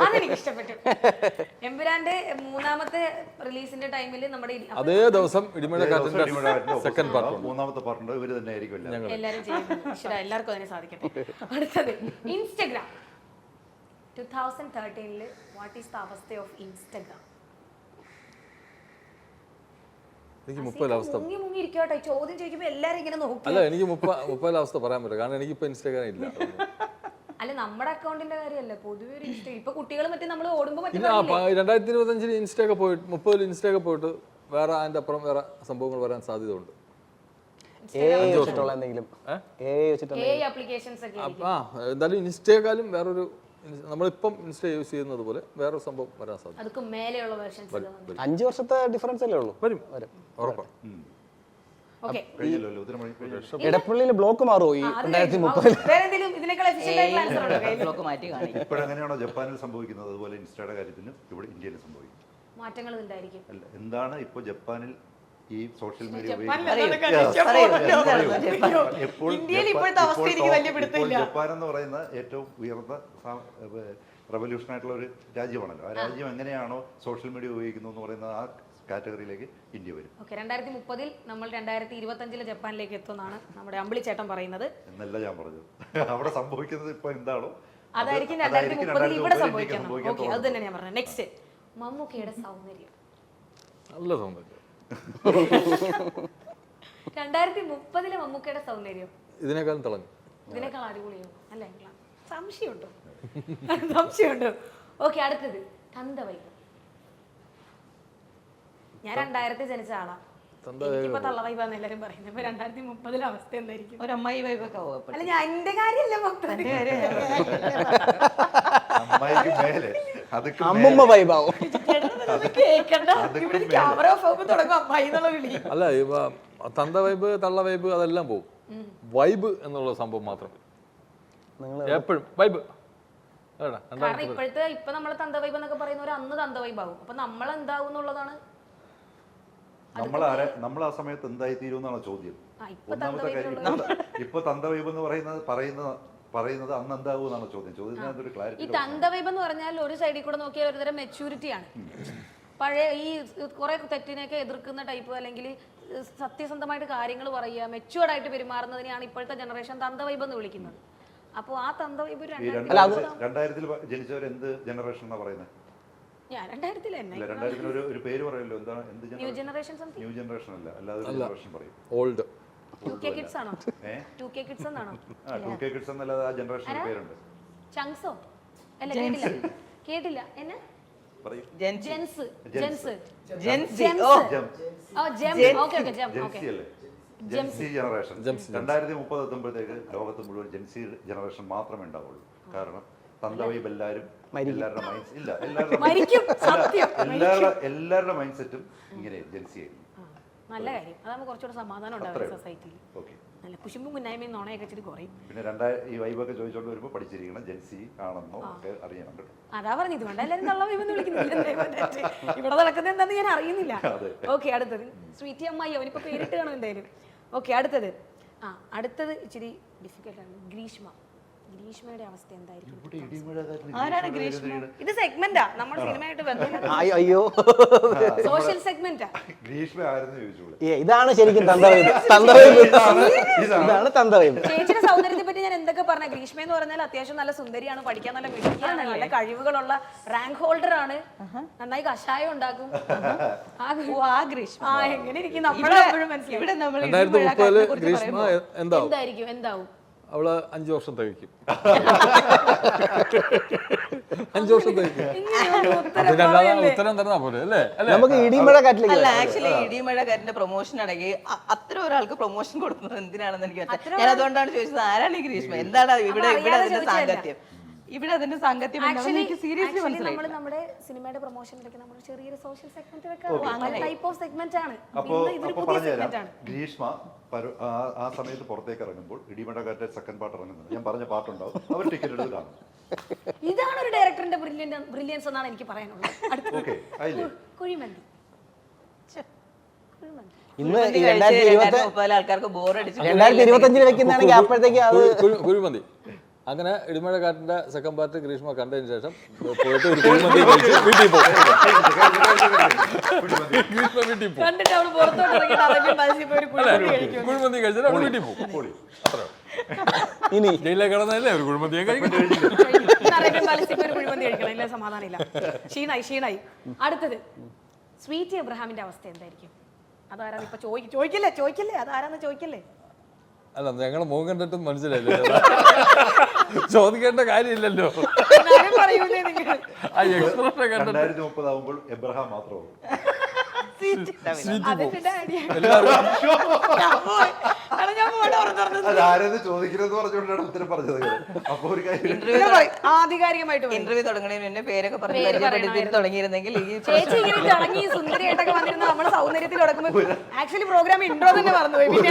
അതെനിക്ക് ഇഷ്ടപ്പെട്ടു. എമ്പുരാന്റെ 3ാമത്തെ റിലീസിന്റെ ടൈമിൽ നമ്മുടെ അതേ ദിവസം ഇടിമഴക്കാറ്റിന്റെ സെക്കൻഡ് പാർട്ട്, 3ാമത്തെ പാർട്ടുണ്ട്. ഇവര് തന്നെ ആയിരിക്കും എല്ലാവരും ചെയ്യുന്നത്. എല്ലാവർക്കും അതിനെ സാധിക്കട്ടെ. അടുത്തത് ഇൻസ്റ്റഗ്രാം. 2013 വാട്ട് ഈസ് ദ അവസ്ഥ ഓഫ് ഇൻസ്റ്റഗ്രാം? എനിക്ക് 30 അവസ്ഥ മുങ്ങി മുങ്ങി ഇരിക്കട്ടെ, ചോദ്യം ചോദിക്കുമ്പോ എല്ലാരും ഇങ്ങനെ നോക്കി. അല്ല എനിക്ക് 30 അവസ്ഥ പറയാൻ പറ്റില്ല, കാരണം എനിക്കിപ്പോൾ ഇൻസ്റ്റാഗ്രാം ഇല്ല. അല്ല നമ്മുടെ അക്കൗണ്ടിന്റെ കാര്യമല്ല, പൊതുവെ ഒരു ഇൻസ്റ്റ ഇപ്പൊ കുട്ടികൾ മറ്റേ നമ്മൾ ഓടുമ്പോ മറ്റേ പിന്നെ 2025 ഇൻസ്റ്റയൊക്കെ പോയിട്ട് 30 ഇൻസ്റ്റയൊക്കെ പോയിട്ട് വേറെ അതിൻ്റെ അപ്പുറം വേറെ സംഭവങ്ങൾ വരാൻ സാധ്യത ഉണ്ട്. വെച്ചിട്ടുള്ള എന്തെങ്കിലും വെച്ചിട്ടുള്ള ആപ്ലിക്കേഷൻസ് ഒക്കെ എന്തായാലും ഇൻസ്റ്റയെക്കാളും വേറൊരു നമ്മളിപ്പം ഇൻസ്റ്റ യൂസ് ചെയ്യുന്നത് പോലെ വേറൊരു സംഭവം വരാൻ സാധ്യത അതൊക്കെ മേലെയുള്ള വേർഷൻസ് 5 വർഷത്തെ ഡിഫറൻസ് അല്ലേ ഉള്ളൂ. വരും ഉറപ്പാണ്. ഓക്കെ. കഴിഞ്ഞല്ലോ ഉത്തരം കഴിഞ്ഞു. എടപ്പള്ളിയിൽ ബ്ലോക്ക് മാറുമോ ഈ 2030? വേറെ എന്തെങ്കിലും ഇതിനേക്കാൾ എഫിഷ്യന്റ് ആയിട്ടുള്ള ആൻസർ ഉണ്ടോ? ബ്ലോക്ക് മാറ്റി കാണിക്കും. ഇപ്പോഴെങ്ങനെയാണോ ജപ്പാനിൽ സംഭവിക്കുന്നത് അതുപോലെ ഇൻസ്റ്റയുടെ കാര്യത്തിലും ഇവിടെ ഇന്ത്യയിൽ സംഭവിക്കും. മാറ്റങ്ങൾ ഉണ്ടായിരിക്കും. അല്ല, എന്താണ് ഇപ്പോൾ ജപ്പാനിൽ ഈ സോഷ്യൽ മീഡിയ ജപ്പാൻ എന്ന് പറയുന്ന ഏറ്റവും ഉയർന്ന റവല്യൂഷൻ ആയിട്ടുള്ള ഒരു രാജ്യമാണല്ലോ. ആ രാജ്യം എങ്ങനെയാണോ സോഷ്യൽ മീഡിയ ഉപയോഗിക്കുന്നു എന്ന് പറയുന്ന ആ കാറ്റഗറിയിലേക്ക് ഇന്ത്യ വരും. ഓക്കെ, 2030 നമ്മൾ 2025 ജപ്പാനിലേക്ക് എത്തുമെന്നാണ് നമ്മുടെ അമ്പിളി ചേട്ടൻ പറയുന്നത്. എന്നല്ല ഞാൻ പറഞ്ഞത്. അവിടെ സംഭവിക്കുന്നത് ഇപ്പൊ എന്താണോ അതായിരിക്കും 2030 ഇവിടെ സംഭവിക്കണം. ഓക്കെ, അത് തന്നെ ഞാൻ പറഞ്ഞത്. നെക്സ്റ്റ്, മമ്മൂക്കയുടെ സൗന്ദര്യം. നല്ല സൗന്ദര്യം. 2030 മമ്മൂക്കയുടെ സൗന്ദര്യം ഇതിനേക്കാളും തിളങ്ങും. ഇതിനേക്കാൾ അടിപൊളിയോ? അല്ല, സംശയമുണ്ടോ? സംശയമുണ്ടോ? ഓക്കെ, അടുത്തത് തന്തവൈബ്. ഞാൻ 2000 ജനിച്ച ആളാ. എനിക്കിപ്പോ തള്ളവൈബാന്ന് എല്ലാരും പറയുന്നത്. ഇപ്പൊ 2030 അവസ്ഥ എന്തായിരിക്കും? ഒരു അമ്മായി വൈബൊക്കെ ആവും. അല്ല, ഞാൻ എന്റെ കാര്യമല്ല മൊത്തത്തിൽ. അമ്മായിക്ക് മേലെ അമ്മുമ്മ വൈബാവും. കേക്കണ്ട, ഇവിടെ ക്യാമറ ഓഫ് ആകുമ്പോ തുടങ്ങും അമ്മായി എന്നുള്ള വിളി. അല്ല, ഇപ്പൊ തന്ത വൈബ് തള്ള വൈബ് അതെല്ലാം പോകും. വൈബ് എന്നുള്ള സംഭവം മാത്രം എപ്പോഴും വൈബ്. കാരണം ഇപ്പൊ നമ്മള് തന്ത വൈബ് എന്നൊക്കെ പറയുന്നവര് അന്ന് തന്ത വൈബ് ആകും. അപ്പൊ നമ്മൾ എന്താവും എന്നുള്ളതാണ്. നമ്മൾ ആ സമയത്ത് എന്തായി തീരുമെന്നാണ് ചോദ്യം. ഒന്നാമത്തെ കാര്യം ഇപ്പൊ തന്തവൈബ് എന്ന് പറയുന്നത് അന്ന് എന്താകും എന്നാണ് ചോദ്യം. ചോദ്യത്തിനകത്തൊരു ഈ ക്ലാരിറ്റി. തന്തവൈബ് എന്ന് പറഞ്ഞാൽ ഒരു സൈഡിൽ കൂടെ നോക്കിയാൽ ഒരുതരം മെച്യൂരിറ്റി ആണ്. പഴയ ഈ കുറെ തെറ്റിനെയൊക്കെ എതിർക്കുന്ന ടൈപ്പ്, അല്ലെങ്കിൽ സത്യസന്ധമായിട്ട് കാര്യങ്ങൾ പറയുക, മെച്യൂർഡ് ആയിട്ട് പെരുമാറുന്നതിനെയാണ് ഇപ്പോഴത്തെ ജനറേഷൻ തന്തവൈബ് എന്ന് വിളിക്കുന്നത്. അപ്പോൾ ആ തന്തവൈബ് 2000-ൽ ജനിച്ചവർ എന്ത് ജനറേഷൻ എന്നാ പറയുന്നത്? ഞാൻ 2000-ൽ തന്നെ. 2000-ന് ഒരു പേര് പറയല്ലോ, എന്താണ്? എന്ത് ന്യൂ ജനറേഷൻ? ന്യൂ ജനറേഷൻ അല്ല, അല്ലാതെ ജനറേഷൻ പറയും. ഓൾഡ് 2K കിഡ്സ് ആണോ? 2K കിഡ്സ് എന്നാണോ? 2K കിഡ്സ് എന്നല്ലാതെ ആ ജനറേഷന് പേരുണ്ട്. ചങ്സോ? അല്ല, കേട്ടില്ല. എന്നെ ജെൻസ്. ജെൻസി ജനറേഷൻ. 2030 എത്തുമ്പോഴത്തേക്ക് ലോകത്ത് മുഴുവൻ ജെൻസി ജനറേഷൻ മാത്രമേ ഉണ്ടാവുള്ളൂ. കാരണം തന്തവൈബ് എല്ലാവരുടെ മൈൻഡ് സെറ്റും ഇങ്ങനെ ജെൻസി ആയിരുന്നു. നല്ല കാര്യം, അതാകുമ്പോൾ കുറച്ചുകൂടെ സമാധാനം ഉണ്ടാവും സൊസൈറ്റിയിൽ. നല്ല കുശുമ്പും കുന്നായ്മയും നോണയൊക്കെ ഇച്ചിരി കുറയും. പിന്നെ ഈ വൈബൊക്കെ ചോദിച്ചോണ്ട് വരുമ്പോൾ പഠിച്ചിരിക്കണം, ജെൻസി ആണെന്നോ ഒക്കെ അറിയണം കേട്ടോ. അതാ പറഞ്ഞു, ഇതുകൊണ്ട് എല്ലാവരും തള്ള വൈബ് എന്ന് വിളിക്കുന്നില്ല. ഇവിടെ നടക്കുന്നത് എന്താണെന്ന് ഞാൻ അറിയുന്നില്ല. ഓക്കെ, അടുത്തത് സ്വീറ്റി അമ്മായി. അവനിപ്പോ പേരിട്ട് കാണും എന്തായാലും. ഓക്കെ, അടുത്തത് ഇച്ചിരി ഡിഫിക്കൽട്ടാണ്. ഗ്രീഷ്മയുടെ അവസ്ഥ എന്തായിരിക്കും? ആരാണ് ഗ്രീഷ്മ? ഇത് സെഗ്മെന്റാ, നമ്മുടെ സിനിമയായിട്ട് ബന്ധമില്ല. അയ്യോ, സോഷ്യൽ സെഗ്മെന്റാ. ഗ്രീഷ്മ ആരെന്ന് ചോദിച്ചോളൂ. ഇതാണ് ശരിക്കും തന്തവൈബ്. ഇതാണ് തന്തവൈബ്. ചേച്ചിയുടെ സൗന്ദര്യത്തെ പറ്റി ഞാൻ എന്തൊക്കെ പറഞ്ഞ? ഗ്രീഷ്മ എന്ന് പറഞ്ഞാൽ അത്യാവശ്യം നല്ല സുന്ദരിയാണ്, പഠിക്കാൻ നല്ല മിടുക്കിയാണ്, നല്ല കഴിവുകളുള്ള റാങ്ക് ഹോൾഡർ ആണ്, നന്നായി കഷായം ഉണ്ടാക്കും. എങ്ങനെ ഇരിക്കും നമ്മളെപ്പോഴും മനസ്സിലായി. ഇവിടെ നമ്മൾ 2030 ഗ്രീഷ്മ എന്താവും? അവള് 5 വർഷം തികയ്ക്കും. 5 വർഷം തികയ്ക്കും. ഉത്തരം തരുന്ന പോലെ അല്ലേ? നമുക്ക് ഇടിമഴ കാറ്റിലേക്ക്. അല്ല, ആക്ച്വലി ഇടിമഴ കാറ്റിന്റെ പ്രൊമോഷൻ ആണെങ്കിൽ അത്ര ഒരാൾക്ക് പ്രൊമോഷൻ കൊടുക്കുന്നത് എന്തിനാണെന്ന് എനിക്ക് മനസ്സിലായി. ഞാൻ അതുകൊണ്ടാണ് ചോദിച്ചത്, ആരാണ് ഈ ഗ്രീഷ്മ? എന്താണ് ഇവിടെ അതിന്റെ സാങ്കത്യം? ഇവിടെ അതിന്റെ സാങ്കത്യം സീരിയസ്ലി മനസ്സിലായി. നമ്മൾ നമ്മുടെ സിനിമയുടെ പ്രൊമോഷൻ നമ്മൾ ചെറിയൊരു social segment type of segment ആണ്. ഗ്രീഷ്മ ആ സമയത്ത് പുറത്തേക്ക് ഇറങ്ങുമ്പോൾ ഇടിമഴ കാറ്റ് സെക്കൻഡ് പാർട്ട് ഇറങ്ങുന്നത് ഞാൻ പറഞ്ഞ പാട്ടുണ്ടാവും, അവർ ടിക്കറ്റ് എടുത്ത് കാണും. ഇതാണ് ഒരു ഡയറക്ടറിന്റെ ബ്രില്യൻസ് എന്നാണ് എനിക്ക് പറയാനുള്ളത്. കുഴിമന്തി. ഇന്ന് 2030 ആൾക്കാർക്ക് ബോറടിച്ചു. 2025 വെക്കുന്നതാണെങ്കിൽ അപ്പോഴത്തേക്ക് അത് കുഴിമന്തി. അങ്ങനെ ഇടിമഴക്കാറ്റിന്റെ സെക്കൻഡ് പാർട്ട് ഗ്രീഷ്മ കണ്ടതിന് ശേഷം പോയിട്ട് ഒരു കുഴിമന്തി കഴിച്ച് വീട്ടിൽ പോകും. കുഴിമന്തി കഴിച്ചാൽ അവിടെ വീട്ടിൽ പോകും. ഇനി ജയിലിൽ കിടന്നല്ലേ ഒരു കുഴിമന്തിയെ കഴിക്കും. സമാധാനമില്ല. ക്ഷീണായി. അടുത്തത് സ്വീറ്റി എബ്രഹാമിന്റെ അവസ്ഥ എന്തായിരിക്കും? അതാരാന്ന് ഇപ്പൊ ചോദിക്കല്ലേ അതാരാന്ന് ചോദിക്കല്ലേ. അല്ല ഞങ്ങളെ മുഖം കണ്ടിട്ടും മനസ്സിലായില്ലേ ചോദിക്കേണ്ട കാര്യമില്ലല്ലോ. എന്നാലും പറയൂലേ നിങ്ങൾ. ആ എക്സ്പ്രഷൻ കണ്ടിട്ട് 2030 ആവുമ്പോൾ എബ്രഹാം മാത്രമാവും. അതെന്റെ ഡാഡിയാണ്. എല്ലാവരും ഞാൻ പോകട്ടെ, ഉറങ്ങുന്നത്. അതാരെന്ന് ചോദിക്കരുതെന്ന് പറഞ്ഞുകൊണ്ടാണ് ഉത്തരം പറഞ്ഞത്. അപ്പൊ ഒരു കാര്യം ആധികാരികമായിട്ട് പറയും. ഇന്റർവ്യൂ തുടങ്ങുന്നതിന് മുന്നേ പേരൊക്കെ പറഞ്ഞ് പേര് പരിചയപ്പെടുത്തി തുടങ്ങിയിരുന്നെങ്കിൽ ഈ ചേച്ചി ഇങ്ങനെ തിളങ്ങി സുന്ദരിയായിട്ടൊക്കെ വന്നിരുന്ന നമ്മുടെ സൗന്ദര്യത്തിൽ കിടക്കുമ്പോൾ ആക്ച്വലി പ്രോഗ്രാം ഇൻട്രോ തന്നെ മറന്നുപോയി. പിന്നെ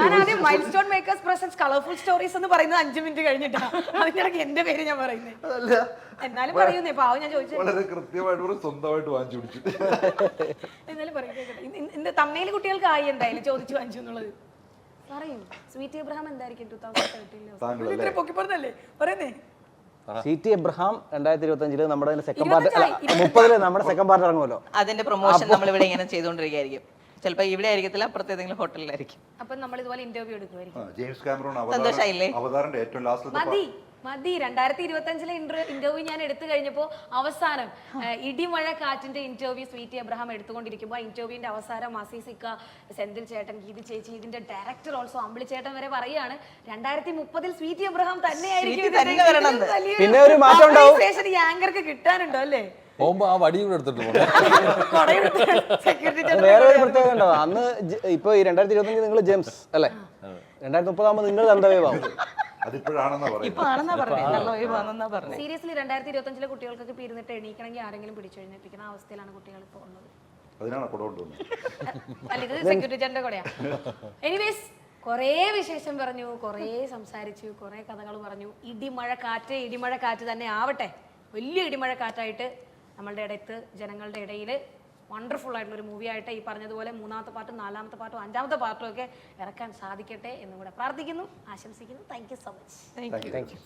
ഞാൻ ആദ്യം milestone makers presence colourful stories എന്ന് പറയുന്നത് 5 മിനിറ്റ് കഴിഞ്ഞിട്ടാ അതിന്റെ ഇടയ്ക്ക് എന്റെ പേര് ഞാൻ പറയുന്നത്. എന്നാലും പറയുന്നേ പാവം, ഞാൻ ചോദിച്ചു. വളരെ കൃത്യമായിട്ട് സ്വന്തമായിട്ട് വാങ്ങിച്ചു പിടിച്ചു. എന്നാലും പറയും തമ്മയില് കുട്ടികൾക്ക് ആയി എന്തായാലും ചോദിച്ചു വാങ്ങിച്ചു എന്നുള്ളത്. പറയൂ, സ്വീറ്റി എബ്രഹാം എന്തായിരിക്കും 2013 ഇത്ര പൊക്കി പറഞ്ഞല്ലേ പറയുന്നേ. CT എബ്രഹാം 2025 നമ്മുടെ സെക്കൻഡ് പാർട്ട് 30 നമ്മുടെ സെക്കൻഡ് പാർട്ട് ഇറങ്ങുമല്ലോ. അതിന്റെ പ്രൊമോഷൻ നമ്മൾ ഇവിടെ ഇങ്ങനെ ചെയ്തുകൊണ്ടിരിക്കുകയായിരിക്കും. ചിലപ്പോൾ ഇവിടെ ആയിരിക്കത്തില്ല, അപ്പുറത്തെ ഏതെങ്കിലും ഹോട്ടലിലായിരിക്കും. അപ്പൊ നമ്മൾ ഇതുപോലെ ഇന്റർവ്യൂ എടുക്കുമായിരിക്കും. ജെയിംസ് കാമറോൺ സന്തോഷായില്ലേ? അവതാറിന്റെ ഏറ്റവും ലാസ്റ്റ് മതി 2025 ഇന്റർവ്യൂ ഞാൻ എടുത്തു കഴിഞ്ഞപ്പോ അവസാനം ഇടിമഴ കാറ്റിന്റെ ഇന്റർവ്യൂ സ്വീറ്റി എബ്രഹാം എടുത്തുകൊണ്ടിരിക്കുമ്പോൾ ഇന്റർവ്യൂവിന്റെ അവസാനം അസീസിക്ക, സെന്തിൽ ചേട്ടൻ, ഗീതി ചേച്ചി, ഇതിന്റെ ഡയറക്ടർ ഓൾസോ അമ്പിളി ചേട്ടൻ വരെ പറയാണ് 2030 സ്വീറ്റി എബ്രഹാം തന്നെയായിരിക്കും. പിന്നെ ഒരു മാറ്റം ഉണ്ടാവും. ഈ ആങ്കർക്ക് കിട്ടാനുണ്ടോ അല്ലേ? പോകുമ്പോ ആ വടിയും കൂടെ എടുത്തിട്ട് പോകണം. സെക്യൂരിറ്റി വേറെ ഒരു പ്രത്യേകത ഉണ്ടാവും. അന്ന് ഇപ്പൊ ഈ 2025 നിങ്ങൾ ജെയിംസ് അല്ലേ, 2030 ആകുമ്പോൾ നിങ്ങൾ ഗന്ധവേവാകും. അതിപ്പോഴാണെന്നാ ഇപ്പൊ ആണെന്നാ പറഞ്ഞത്. സീരിയസ്ലി 2025 കുട്ടികൾക്കൊക്കെ ഇപ്പൊ ഇരുന്നിട്ട് എണീക്കണമെങ്കിൽ ആരെങ്കിലും പിടിച്ചു എഴുന്നേൽപ്പിക്കുന്ന അവസ്ഥയിലാണ് കുട്ടികൾ ഇപ്പോൾ ഉള്ളത്. അതിനാണ് കുട കൊണ്ടുവന്നത്. അല്ല, ഇത് സെക്യൂരിറ്റി ചേട്ടന്റെ കൂടെയാ. എനിവേസ്, കുറേ വിശേഷം പറഞ്ഞു, കുറേ സംസാരിച്ചു, കുറേ കഥകൾ പറഞ്ഞു. ഇടിമഴ കാറ്റ് തന്നെ ആവട്ടെ. വലിയ ഇടിമഴ കാറ്റായിട്ട് നമ്മളുടെ ഇടത്ത് ജനങ്ങളുടെ ഇടയിൽ വണ്ടർഫുൾ ആയിട്ടുള്ള ഒരു മൂവി ആയിട്ട് ഈ പറഞ്ഞതുപോലെ 3ാമത്തെ പാർട്ടും 4ാമത്തെ പാർട്ടും 5ാമത്തെ പാർട്ടും ഒക്കെ ഇറക്കാൻ സാധിക്കട്ടെ എന്നും കൂടെ പ്രാർത്ഥിക്കുന്നു, ആശംസിക്കുന്നു. Thank you so much. Thank you.